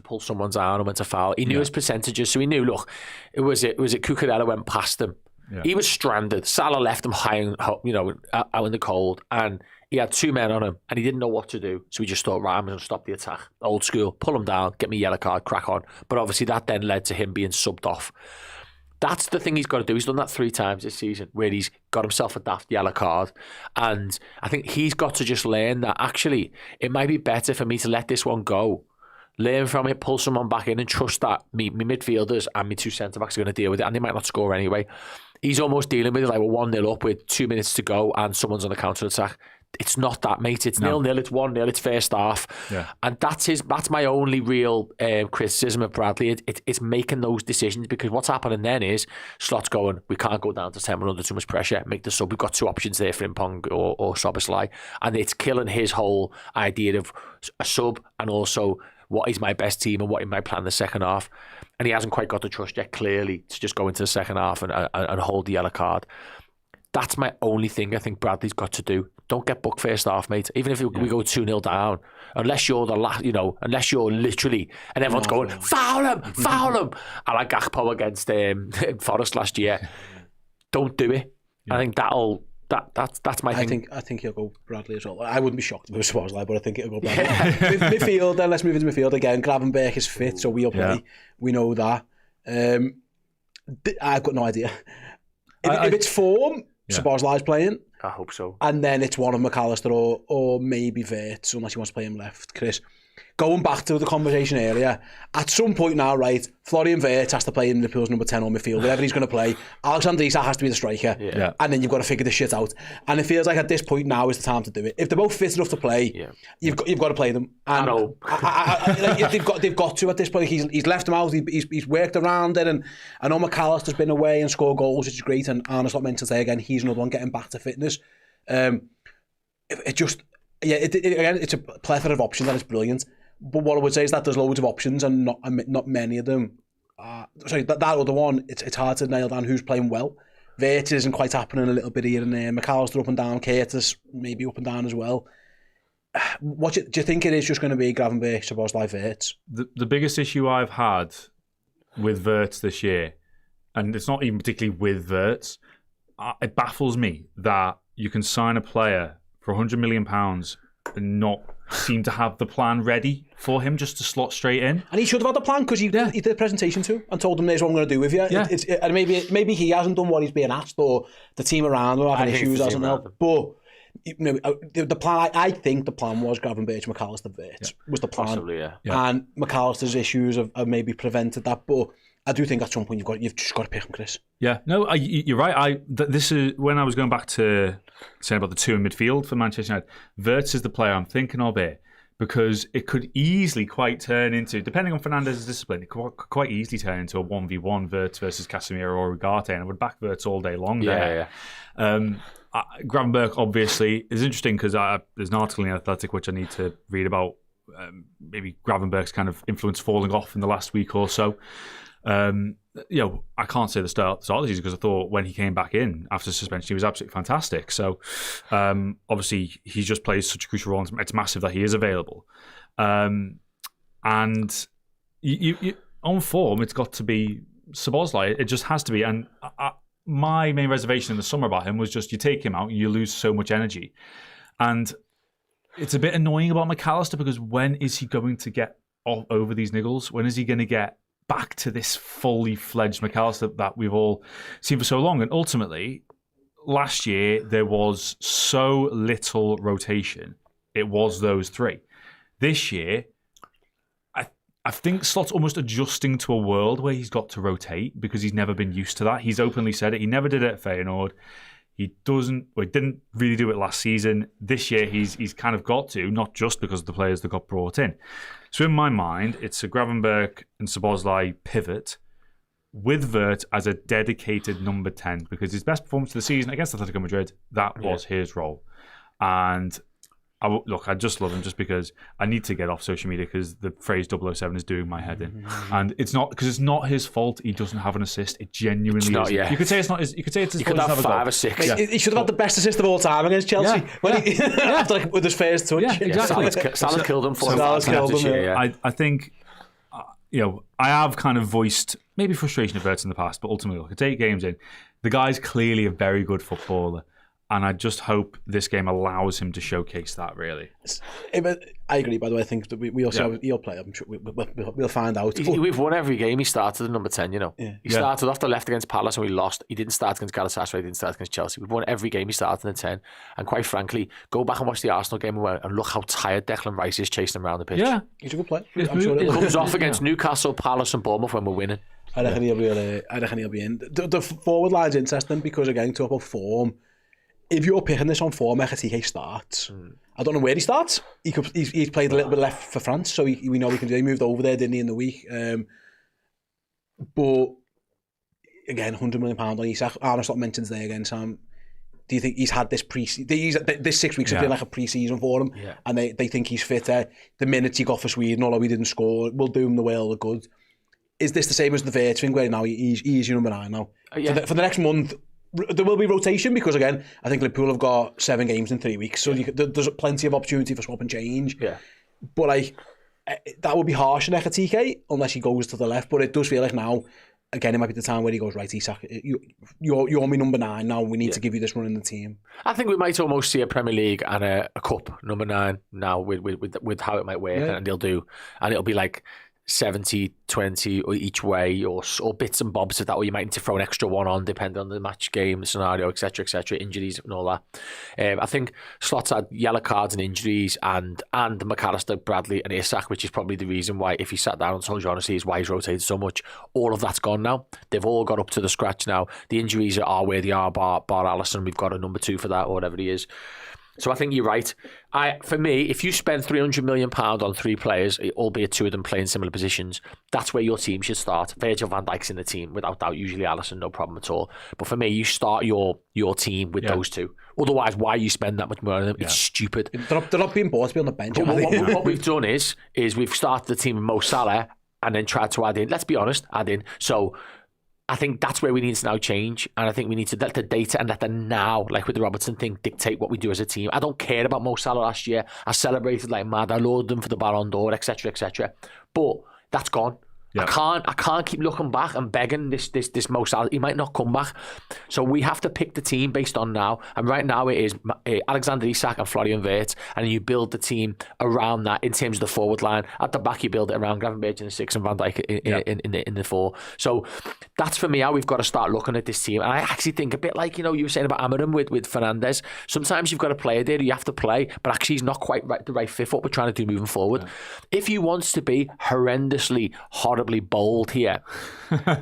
pull someone's arm and when to foul. He knew his percentages, so he knew, look, it was Cucurella went past him. Yeah. He was stranded. Salah left him high, out in the cold, and he had two men on him, and he didn't know what to do. So he just thought, right, I'm going to stop the attack. Old school, pull him down, get me a yellow card, crack on. But obviously that then led to him being subbed off. That's the thing he's got to do. He's done that 3 times this season where he's got himself a daft yellow card. And I think he's got to just learn that actually it might be better for me to let this one go. Learn from it, pull someone back in and trust that me midfielders and my 2 centre-backs are going to deal with it, and they might not score anyway. He's almost dealing with it like we're 1-0 up with 2 minutes to go and someone's on the counter-attack. It's not that, mate. It's 0-0, it's 1-0, it's first half. Yeah. And that's my only real criticism of Bradley. It's making those decisions, because what's happening then is Slot's going, we can't go down to 10, we're under too much pressure, make the sub. We've got 2 options there, Frimpong or Szoboszlai. And it's killing his whole idea of a sub and also what is my best team and what he might plan the second half. And he hasn't quite got the trust yet, clearly, to just go into the second half and hold the yellow card. That's my only thing I think Bradley's got to do. Don't get booked first half, mate. Even if we go 2-0 down, unless you're the last, unless you're literally, and everyone's going, foul him. I like Gakpo against Forest last year. Don't do it. Yeah. I think that's my thing. I think he'll go Bradley as well. I wouldn't be shocked if it was Szoboszlai, but I think it'll go Bradley. Midfield, then let's move into midfield again. Gravenberch is fit, so we'll play. Yeah. We know that. I've got no idea. If it's form, Szoboszlai's playing. I hope so. And then it's one of McAllister or maybe Wirtz, unless he wants to play him left. Chris, going back to the conversation earlier, at some point now, right, Florian Wirtz has to play in Liverpool's number 10 on midfield, whatever he's going to play. Alexander Isak has to be the striker. Yeah. And then you've got to figure this shit out. And it feels like at this point now is the time to do it. If they're both fit enough to play, you've got to play them. And I know. like, they've got to at this point. He's left them out. He's worked around it. And I know McAllister's been away and scored goals, which is great. And Arne's not meant to say again, he's another one getting back to fitness. It's a plethora of options and it's brilliant. But what I would say is that there's loads of options and not many of them. That other one, it's hard to nail down who's playing well. Wirtz isn't quite happening a little bit here and there. McAllister up and down, Curtis maybe up and down as well. Do you think it is just going to be Gravenberch, Szoboszlai, Wirtz? The biggest issue I've had with Wirtz this year, and it's not even particularly with Wirtz, it baffles me that you can sign a player for £100 million and not seem to have the plan ready for him just to slot straight in. And he should have had the plan because he did a presentation to and told them, "There's what I'm going to do with you." Yeah. And maybe he hasn't done what he's being asked, or the team around him having issues, hasn't helped. But the plan, I think the plan was Gravenberch, McAllister, Wirtz was the plan. Possibly, yeah. And McAllister's issues have maybe prevented that, but I do think at some point you've just got to pick him, Chris. Yeah, no, you're right. This is when I was going back to saying about the two in midfield for Manchester United. Wirtz is the player I'm thinking of here because it could easily quite turn into, depending on Fernandez's discipline, it could quite easily turn into a 1v1 Wirtz versus Casemiro or Ugarte, and I would back Wirtz all day long there. Gravenberch obviously is interesting because there's an article in The Athletic which I need to read about maybe Gravenberch's kind of influence falling off in the last week or so. I can't say the start of the season because I thought when he came back in after suspension he was absolutely fantastic. So obviously he just plays such a crucial role. It's massive that he is available. And you on form, it's got to be Szoboszlai. It just has to be. And my main reservation in the summer about him was just you take him out, you lose so much energy. And it's a bit annoying about McAllister because when is he going to get over these niggles? When is he going to get back to this fully fledged McAllister that we've all seen for so long? And ultimately, last year there was so little rotation. It was those three. This year, I think Slot's almost adjusting to a world where he's got to rotate because he's never been used to that. He's openly said it. He never did it at Feyenoord. He didn't really do it last season. This year, he's kind of got to, not just because of the players that got brought in. So in my mind, it's a Gravenberch and Szoboszlai pivot with Wirtz as a dedicated number 10 because his best performance of the season against Atletico Madrid, that was his role. And I just love him just because I need to get off social media because the phrase 007 is doing my head in. And it's not because it's not his fault he doesn't have an assist. It genuinely is. You could say it's not his. You could say it's his fault. He could have 5 or 6. Yeah. He should have had the best assist of all time against Chelsea. After with his first touch. Yeah, exactly. Salah killed him. Salah's killed him. I think I have kind of voiced maybe frustration of Wirtz in the past, but ultimately, look, it's 8 games in. The guy's clearly a very good footballer. And I just hope this game allows him to showcase that, really. I agree, by the way. I think that we also have, he'll play. I'm sure we'll find out. We've won every game he started at number 10, He started off the left against Palace and we lost. He didn't start against Galatasaray, he didn't start against Chelsea. We've won every game he started in the 10. And quite frankly, go back and watch the Arsenal game and look how tired Declan Rice is chasing him around the pitch. Yeah, he's a good player. I'm sure it comes off against Newcastle, Palace and Bournemouth when we're winning. I reckon he'll be in. The forward line's interesting because, again, talk about form. If you're picking this on form, Ekitike starts. I don't know where he starts. He's played a little bit left for France, so we know he can do. He moved over there, didn't he, in the week? But again, £100 million on Isak. Arne's not mentioned today again, Sam. Do you think he's had this this 6 weeks have been like a pre-season for him, and they think he's fitter? The minutes he got for Sweden, although he didn't score, will do him the world of good. Is this the same as the Wirtz thing, where now he's your number 9 now? For the next month. There will be rotation because, again, I think Liverpool have got 7 games in 3 weeks, so there's plenty of opportunity for swap and change. Yeah. But that would be harsh on Ekitike unless he goes to the left. But it does feel like now, again, it might be the time where he goes, right, Isak, you're my number 9 now. We need to give you this run in the team. I think we might almost see a Premier League and a cup number 9 now with how it might work, and it'll be like 70-20 or each way, or bits and bobs of that, or you might need to throw an extra one on depending on the match game scenario, etc., injuries and all that. I think Slot's had yellow cards and injuries, and McAllister, Bradley and Isak, which is probably the reason why, if he sat down and told you honestly, is why he's rotated so much. All of that's gone now. They've all got up to the scratch now. The injuries are where they are, bar Alisson. We've got a number 2 for that, or whatever he is. So I think you're right. For me, if you spend £300 million on 3 players, albeit 2 of them playing similar positions, that's where your team should start. Virgil van Dijk's in the team, without doubt. Usually Alisson, no problem at all. But for me, you start your team with those 2. Otherwise, why you spend that much money on them? It's stupid. They're not being bought to be on the bench. What we've done is we've started the team with Mo Salah and then tried to add in, let's be honest, So I think that's where we need to now change, and I think we need to let the data and let the now, like with the Robertson thing, dictate what we do as a team. I don't care about Mo Salah last year. I celebrated like mad. I lauded them for the Ballon d'Or, etc. But that's gone. Yeah. I can't keep looking back and begging this Mo Salah. He might not come back. So we have to pick the team based on now. And right now it is Alexander Isak and Florian Wirtz. And you build the team around that in terms of the forward line. At the back you build it around Gravenberch in the 6 and Van Dijk in the 4. So that's for me how we've got to start looking at this team. And I actually think a bit like, you were saying about Amarim with Fernandes. Sometimes you've got a player there you have to play, but actually he's not quite the right fit for what we're trying to do moving forward. Yeah. If he wants to be horrendously, horribly bold here,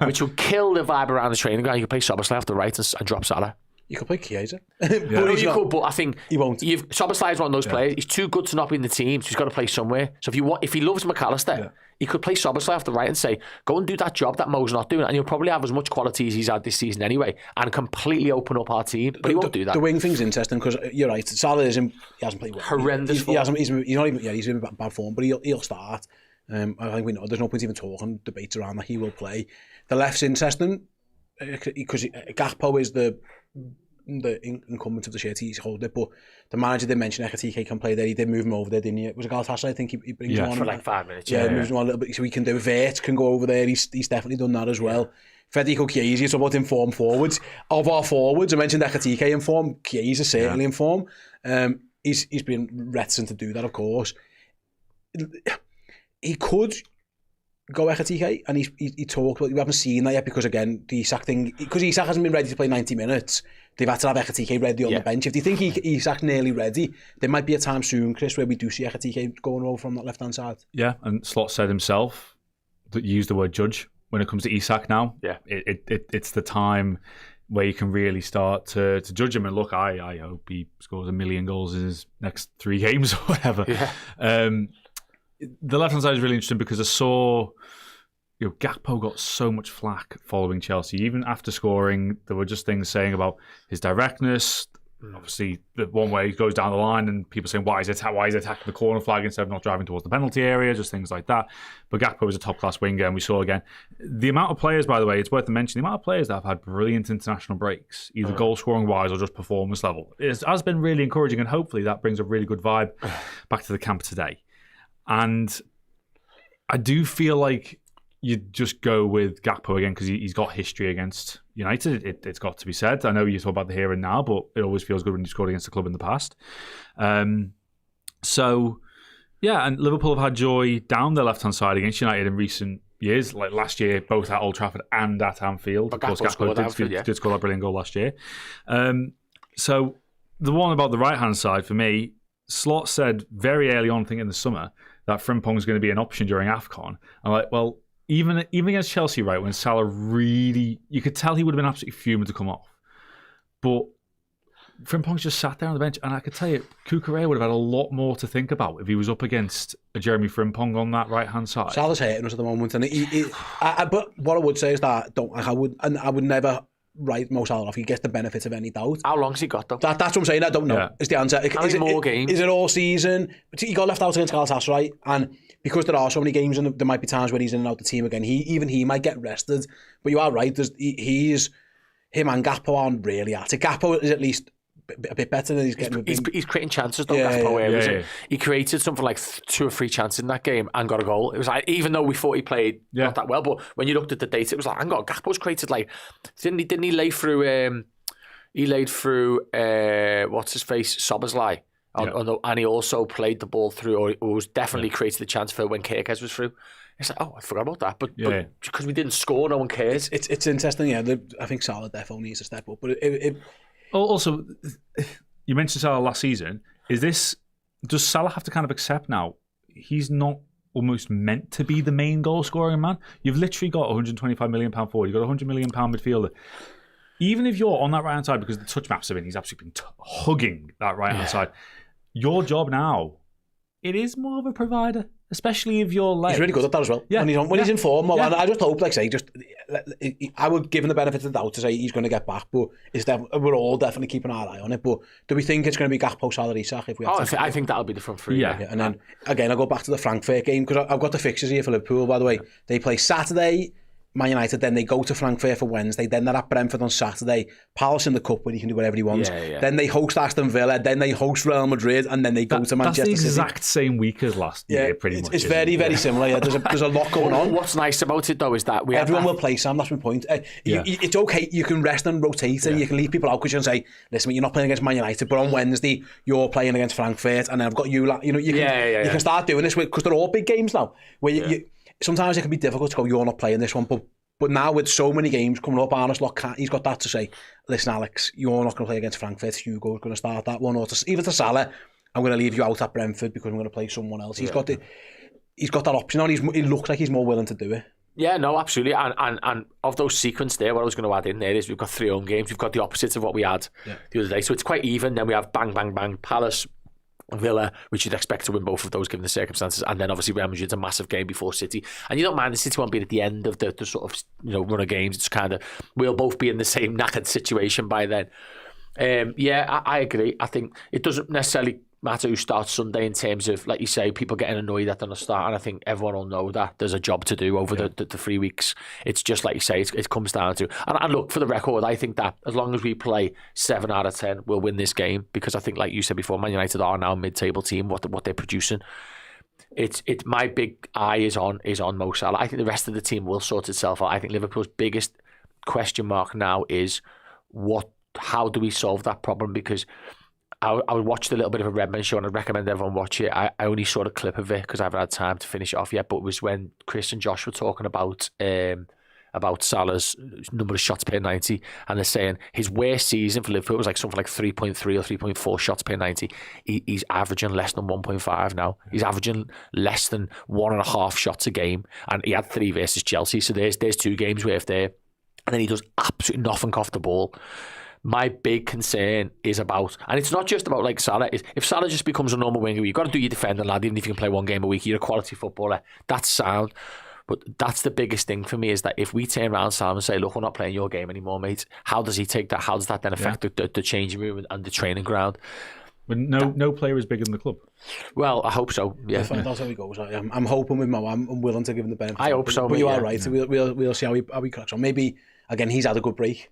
which will kill the vibe around the training ground, you can play Szoboszlai off the right and drop Salah. You could play Chiesa. But I think he won't. Szoboszlai is one of those players. He's too good to not be in the team, so he's got to play somewhere. So if he loves McAllister, he could play Szoboszlai off the right and say, go and do that job that Mo's not doing, and he'll probably have as much quality as he's had this season anyway, and completely open up our team. But he won't do that. The wing thing's interesting because you're right. Salah he hasn't played well. Horrendous. He's not even. He's in bad form, but he'll start. I think we know there's no point even talking debates around that. He will play. The left's interesting because Gakpo is the incumbent of the shirt. He's holding it, but the manager did mention Ekitike can play there. He did move him over there, didn't he? It was a Galatasaray, I think he brings him on for like 5 minutes. Moves him on a little bit so he can do. Wirtz can go over there. He's definitely done that as well. Federico Chiesa is about informed forwards. Of our forwards, I mentioned Ekitike in form. Chiesa certainly in form. He's been reticent to do that, of course. He could go Ekitike, and he talked about, we haven't seen that yet because again the Isak thing, because Isak hasn't been ready to play 90 minutes, they've had to have Ekitike ready on the bench. If they think Isak's nearly ready, there might be a time soon, Chris, where we do see Ekitike going over from that left hand side. Yeah, and Slot said himself that you use the word judge when it comes to Isak now. Yeah, it's the time where you can really start to judge him. And look, I hope he scores 1 million goals in his next 3 games or whatever. The left-hand side is really interesting because I saw, Gakpo got so much flack following Chelsea. Even after scoring, there were just things saying about his directness. Obviously, the one way he goes down the line and people saying, why is he attacking the corner flag instead of not driving towards the penalty area, just things like that. But Gakpo is a top-class winger, and we saw again. The amount of players, by the way, it's worth mentioning, the amount of players that have had brilliant international breaks, either goal-scoring-wise or just performance level, it has been really encouraging, and hopefully that brings a really good vibe back to the camp today. And I do feel like you just go with Gakpo again because he's got history against United. It's got to be said. I know you talk about the here and now, but it always feels good when you scored against the club in the past. So, yeah, and Liverpool have had joy down their left-hand side against United in recent years. Like last year, both at Old Trafford and at Anfield. But of course, Gakpo did score that brilliant goal last year. So, the one about the right-hand side for me, Slot said very early on, I think in the summer, that Frimpong's going to be an option during AFCON. I'm like, well, even against Chelsea, right, when Salah really, you could tell he would have been absolutely fuming to come off. But Frimpong's just sat there on the bench, and I could tell you, Cucurella would have had a lot more to think about if he was up against a Jeremy Frimpong on that right-hand side. Salah's hating us at the moment, and but what I would say is that I would never write Mo Salah off. He gets the benefit of any doubt. How long's he got though? That's what I'm saying. I don't know. Is the answer? How many more games? Is it all season? He got left out against Galatasaray, and because there are so many games, and there might be times when he's in and out the team again. He might get rested. But you are right. Him and Gakpo aren't really at it. Gakpo is at least a bit better than he's getting. He's creating chances though. Gakpo, he created something like 2 or 3 chances in that game and got a goal. It was like, even though we thought he played not that well, but when you looked at the data, it was like, hang on, Gakpo's created like, didn't he lay through? He laid through what's his face, Szoboszlai. And he also played the ball through, or was definitely created the chance for when Kirkes was through. It's like, oh, I forgot about that. But because we didn't score, no one cares. It's interesting, yeah. I think Salah definitely needs to step up. But also, you mentioned Salah last season. Does Salah have to kind of accept now he's not almost meant to be the main goal scoring man? You've literally got £125 million forward. You've got £100 million midfielder. Even if you're on that right hand side, because the touch maps have been, he's absolutely been hugging that right hand side. Your job now, it is more of a provider, especially if you're like... He's really good at that as well. Yeah. When he's in form. Yeah. I just hope, I would give him the benefit of the doubt to say he's going to get back, but we're all definitely keeping our eye on it. But do we think it's going to be Gakpo, Salah, Isak? If we I think that'll be the front three. Yeah. And then, again, I'll go back to the Frankfurt game, because I've got the fixtures here for Liverpool, by the way. They play Saturday, Man United, then they go to Frankfurt for Wednesday, then they're at Brentford on Saturday, Palace in the Cup where he can do whatever he wants, then they host Aston Villa, then they host Real Madrid, and then they go to Manchester City. That's the exact same week as last year, pretty much. It's very, very similar, yeah. There's a lot going on. What's nice about it, though, is that everyone will play, Sam, that's my point. It's okay, you can rest and rotate, and you can leave people out, because you can say, listen, you're not playing against Man United, but on Wednesday, you're playing against Frankfurt, and then I've got you can start doing this, because they're all big games now, where sometimes it can be difficult to go, you're not playing this one, but now with so many games coming up, Arne Slot, he's got that to say, listen, Alex, you're not going to play against Frankfurt, Hugo's going to start that one, or even to Salah, I'm going to leave you out at Brentford because I'm going to play someone else. He's got that option on, he looks like he's more willing to do it. Yeah, no, absolutely. And of those sequence there, what I was going to add in there is we've got 3 home games, we've got the opposites of what we had the other day, so it's quite even. Then we have bang, bang, bang, Palace, Villa, which you'd expect to win both of those given the circumstances, and then obviously Real Madrid's a massive game before City, and you don't mind the City won't be at the end of the sort of run of games. It's kind of, we'll both be in the same knackered situation by then. I agree. I think it doesn't necessarily matter who starts Sunday in terms of, like you say, people getting annoyed at the start, and I think everyone will know that there's a job to do over the 3 weeks. It's just like you say, it comes down to, and look, for the record, I think that as long as we play 7 out of 10, we'll win this game, because I think, like you said before, Man United are now a mid-table team, what they're producing. It's my big eye is on Mo Salah. I think the rest of the team will sort itself out. I think Liverpool's biggest question mark now is how do we solve that problem, because I watched a little bit of a Redman show, and I'd recommend everyone watch it. I only saw a clip of it because I haven't had time to finish it off yet, but it was when Chris and Josh were talking about Salah's number of shots per 90, and they're saying his worst season for Liverpool was like something like 3.3 or 3.4 shots per 90. He's averaging less than 1.5 now. He's averaging less than 1.5 shots a game, and he had 3 versus Chelsea, so there's 2 games worth there, and then he does absolutely nothing off the ball. My big concern is about, and it's not just about like Salah, is if Salah just becomes a normal winger, you've got to do your defending, lad, even if you can play 1 game a week, you're a quality footballer, that's sound. But that's the biggest thing for me, is that if we turn around Salah and say, look, we're not playing your game anymore, mate, how does he take that? How does that then affect the changing room and the training ground? But no player is bigger than the club. Well, I hope so. Yeah, that's how he goes. I'm hoping with Mo, I'm willing to give him the benefit. I hope so. But you are right. We'll see how he cracks on. Maybe again he's had a good break,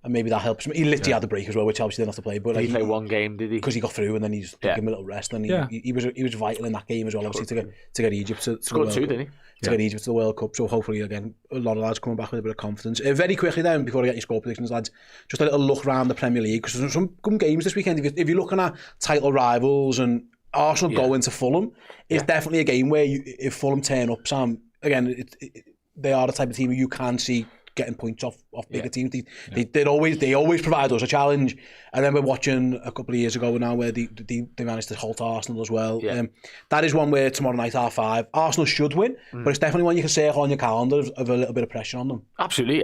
and maybe that helps him. He literally had the break as well, which helps. He didn't have to play. But did he play 1 game? Did he? Because he got through, and then he's give him a little rest. And he was vital in that game as well. Obviously to get Egypt to the World Cup. Didn't he? To get Egypt to the World Cup. So hopefully again a lot of lads coming back with a bit of confidence. Very quickly then, before I get your score predictions, lads, just a little look around the Premier League, because there's some good games this weekend. If you're looking at title rivals, and Arsenal go into Fulham, it's definitely a game where if Fulham turn up, Sam, again, they are the type of team where you can see getting points off bigger teams. They always provide us a challenge. And then we're watching a couple of years ago now where they managed to halt Arsenal as well. That is one where tomorrow night 5:30 Arsenal should win, but it's definitely one you can circle on your calendar of a little bit of pressure on them. Absolutely.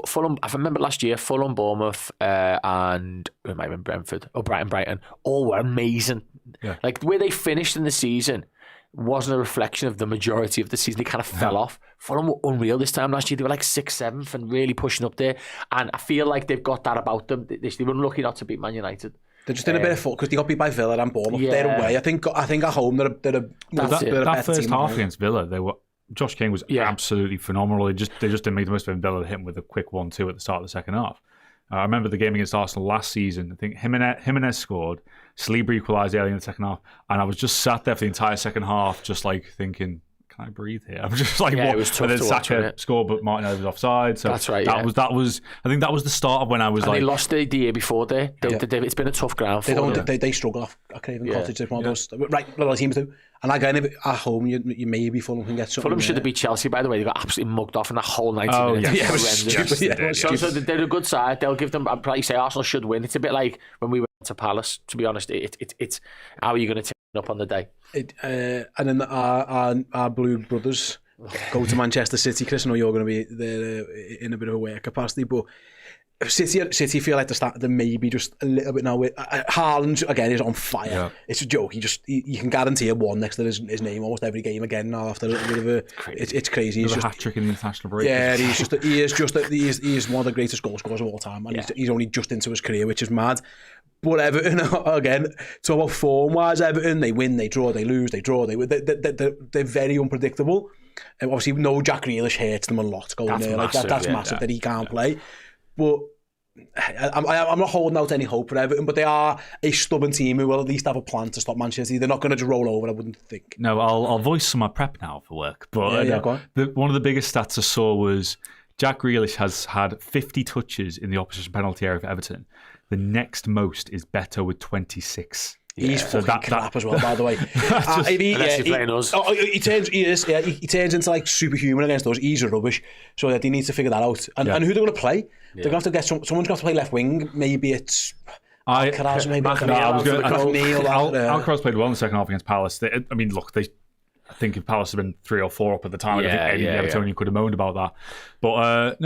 Fulham, I remember last year, Fulham, Bournemouth, and it might have been Brentford, or Brighton, all were amazing. Like the way they finished in the season wasn't a reflection of the majority of the season. They kind of fell off. Fulham were unreal this time last year. They were like 6th, 7th and really pushing up there. And I feel like they've got that about them. They were unlucky not to beat Man United. They're just in a bit of fault because they got beat by Villa and Bournemouth. They're away. I think at home they're a that first half against Villa, Josh King was absolutely phenomenal. They just didn't make the most of him. Villa hit him with a quick 1-2 at the start of the second half. I remember the game against Arsenal last season. I think Jimenez scored, Saliba equalised early in the second half, and I was just sat there for the entire second half, just like thinking, can I breathe here? I'm just like, Yeah, what? it was tough And then to watch, wasn't Saka scored, but Martinelli was offside. So That's right, That yeah. was I think that was the start of when I was And like, they lost the year before there. It's been a tough ground for them. They struggle off Craven Cottage. It's one of Yeah. those, right, a lot of teams do. And again, at home, you maybe Fulham can get something. Fulham should have beat Chelsea, by the way. They got absolutely mugged off in that whole 90 Oh, minutes. yeah. Yeah, it was Horrendous. stupid. Yeah, it was So stupid. they're a good side. They'll give them. I'd probably say Arsenal should win. It's a bit like when we went to Palace. To be honest, it's how are you going to turn up on the day? And then our Blue Brothers go to Manchester City. Chris, I know you're going to be there in a bit of a work capacity, but City feel like they're maybe just a little bit now. Haaland again is on fire. Yeah. It's a joke. You can guarantee a one next to his name almost every game again now after a little bit of a. It's crazy. a He's just, hat trick in the international break. yeah, he's one of the greatest goal scorers of all time, and he's only just into his career, which is mad. But Everton, again, talk about form-wise, Everton, they win, they draw, they lose, they draw, they win. They're very unpredictable. Obviously, no Jack Grealish hurts them a lot going That's there. massive, That's yeah. massive that he can't play. But I'm not holding out any hope for Everton, but they are a stubborn team who will at least have a plan to stop Manchester City. They're not going to just roll over, I wouldn't think. No, I'll voice some of my prep now for work. But go on. one of the biggest stats I saw was Jack Grealish has had 50 touches in the opposition penalty area for Everton. The next most is Beto with 26. He's So fucking crap as well, by the way. Unless you're playing us. He turns into like superhuman against us. He's rubbish. So that he needs to figure that out. And who they're going to play? They're going to have to get someone's going to have to play left wing. Maybe it's Alcaraz, maybe. Alcaraz played well in the second half against Palace. I think if Palace had been 3 or 4 up at the time, I don't think any Evertonian could have moaned about that. But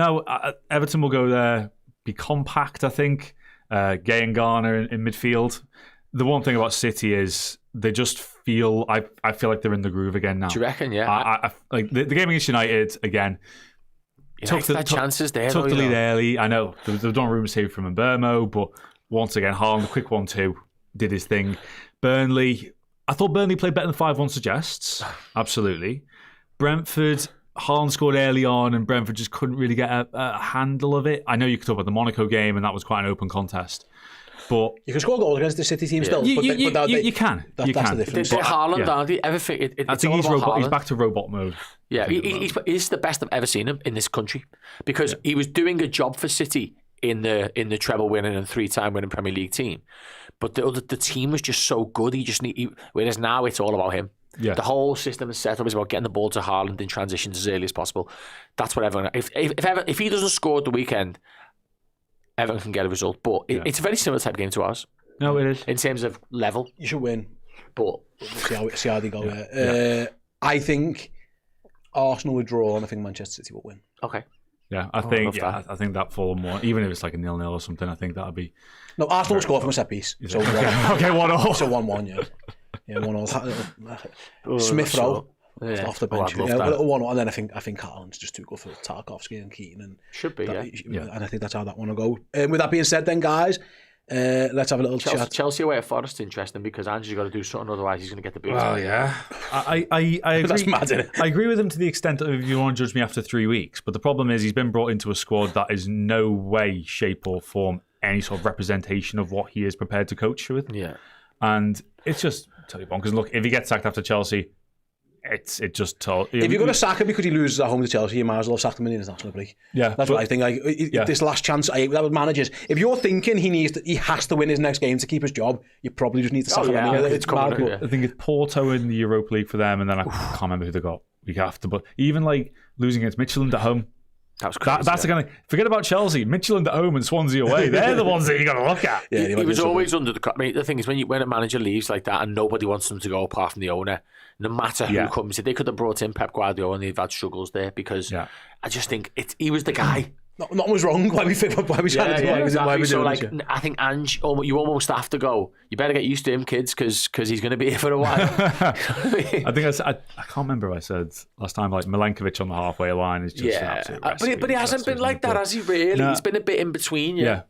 Everton will go there, be compact, I think. Gay and Garner in midfield. The one thing about City is they just feel, I feel like they're in the groove again now. Do you reckon? Yeah. I like the game against United again. Took the chances there. Took the lead early. I know there was done rumours here from Mbermo, but once again, Haaland, the quick 1-2, did his thing. Burnley, I thought Burnley played better than 5-1 suggests. Absolutely. Brentford, Haaland scored early on, and Brentford just couldn't really get a handle of it. I know you could talk about the Monaco game, and that was quite an open contest. But you can score goals against the City team still. You can. That's the difference. They're Haaland, aren't they? I think he's back to robot mode. Yeah, he's the best I've ever seen him in this country because he was doing a job for City in the treble winning and 3-time winning Premier League team, but the team was just so good. Whereas now it's all about him. Yeah. The whole system is set up is about getting the ball to Haaland in transitions as early as possible. That's what everyone. If he doesn't score at the weekend, Everton can get a result, but it's a very similar type of game to ours. No, it is. In terms of level. You should win. But see how they go there. I think Arsenal would draw, and I think Manchester City will win. Okay. Yeah, I think that Fulham one, even if it's like a 0-0 or something, I think that'd be. No, Arsenal will score from a set piece. So okay, 1-1. So 1-1, yeah. Yeah, 1-0. Smith Rowe. Off the bench, a little 1-1, and then I think Haaland's just too good for Tarkovsky and Keaton, and should be, and I think that's how that one will go. With that being said, then guys, let's have a little chat. Chelsea away at Forest, interesting because Andrew's got to do something, otherwise he's going to get the boot. Well, yeah, I agree. That's mad, isn't it? I agree with him to the extent that if you want to judge me after 3 weeks, but the problem is he's been brought into a squad that is no way, shape, or form any sort of representation of what he is prepared to coach with. Yeah, and it's just totally bonkers. Look, if he gets sacked after Chelsea. It just told. If you're going to sack him because he loses at home to Chelsea, you might as well have sacked him in the international break. Yeah, that's what I think. This last chance, I hate that with managers. If you're thinking he has to win his next game to keep his job, you probably just need to sack him anyway. It's mad. I think it's Porto in the Europa League for them, and then I can't remember who they got week after. But even like losing against Midtjylland at home. That was crazy. That's the kind of forget about Chelsea, Midtjylland at home and Swansea away. They're the ones that you got to look at. Yeah, he was always under the. I mean, the thing is, when a manager leaves like that and nobody wants them to go apart from the owner, no matter who comes, they could have brought in Pep Guardiola and they've had struggles there because I just think he was the guy. Nothing was wrong. Why we exactly. So like, I think Ange, you almost have to go. You better get used to him, kids, because he's going to be here for a while. I think I can't remember what I said last time. Like Milenkovic on the halfway line is just an absolute recipe. But he hasn't been like that, has he? Really? No. He's been a bit in between. Yeah.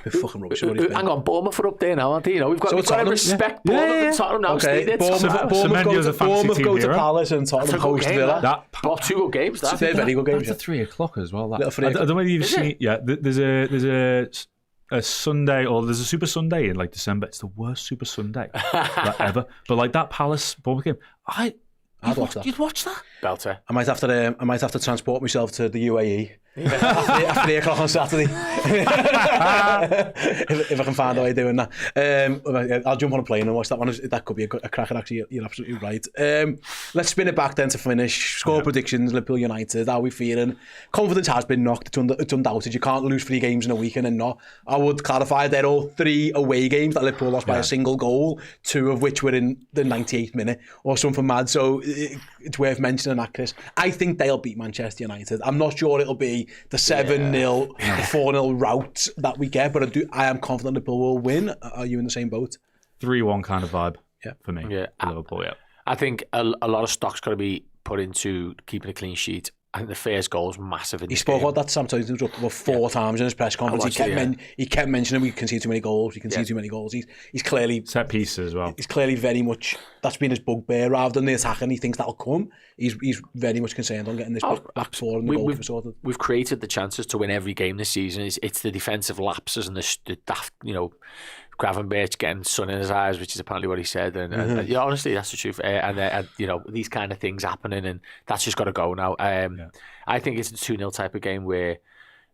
Fucking rubbish. Hang on, Bournemouth are up there now, aren't they? We've got to respect Bournemouth and Tottenham now. Okay. Bournemouth go to Palace and Tottenham host Villa. 2 good games. They're very good games. That's a 3 o'clock as well. I don't know if you've seen it. Yeah, there's a Sunday, or there's a Super Sunday in like December. It's the worst Super Sunday ever. But like that Palace Bournemouth game, I I'd watch that. You'd watch that? Belter. I might have to transport myself to the UAE after 8 o'clock on Saturday. if I can find a way of doing that. I'll jump on a plane and watch that one. That could be a cracker, actually. You're absolutely right. Let's spin it back then to finish. Score predictions, Liverpool United. How are we feeling? Confidence has been knocked. It's undoubted. You can't lose 3 games in a week and then not. I would clarify they're all 3 away games that Liverpool lost by a single goal, 2 of which were in the 98th minute or something mad. So it's worth mentioning that, Chris. I think they'll beat Manchester United. I'm not sure it'll be the 7-0, the 4-0 route that we get, but I am confident Liverpool will win. Are you in the same boat? 3-1 kind of vibe for me. Yeah, for Liverpool, I think a lot of stock's got to be put into keeping a clean sheet. I think the first goal is massive in this game. He spoke about that, Sam Todd, about 4 times in his press conference. He kept mentioning we can see too many goals. We can see too many goals. He's clearly... Set pieces as well. He's clearly very much... That's been his bugbear. Rather than the attacking, he thinks that'll come. He's very much concerned on getting this back 4 and the goal sorted. We've created the chances to win every game this season. It's the defensive lapses and the daft, Gravenberch getting sun in his eyes, which is apparently what he said. And honestly, that's the truth. And these kind of things happening, and that's just got to go now. I think it's a 2-0 type of game where,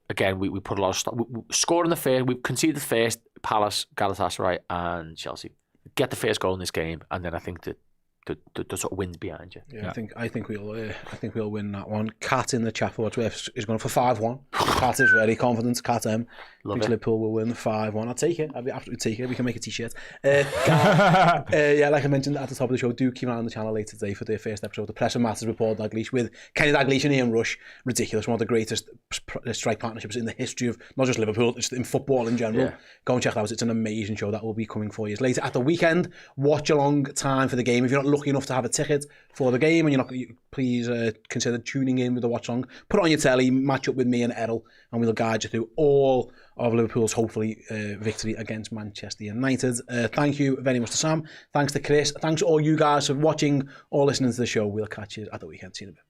again, we put a lot of stock. We scored in the first, we conceded the first, Palace, Galatasaray, and Chelsea. Get the first goal in this game, and then I think that the sort of wins behind you. Yeah. I think we'll win that one. Cat in the chat for Wadsworth is going for 5-1. Cat is very confident. Cat M thinks Liverpool will win 5-1. I'll take it. I'll absolutely take it. We can make a t-shirt. Like I mentioned at the top of the show, do keep an eye on the channel later today for the first episode of the Press and Matters with Paul Dalglish with Kenny Dalglish and Ian Rush. Ridiculous. One of the greatest strike partnerships in the history of not just Liverpool, just in football in general. Go and check that out. It's an amazing show that will be coming for you later. At the weekend, watch along time for the game. If you're not lucky enough to have a ticket for the game and please consider tuning in with the watch along. Put it on your telly, match up with me and Errol, and we'll guide you through all of Liverpool's hopefully victory against Manchester United. Thank you very much to Sam. Thanks to Chris. Thanks to all you guys for watching or listening to the show. We'll catch you at the weekend. See you in a bit.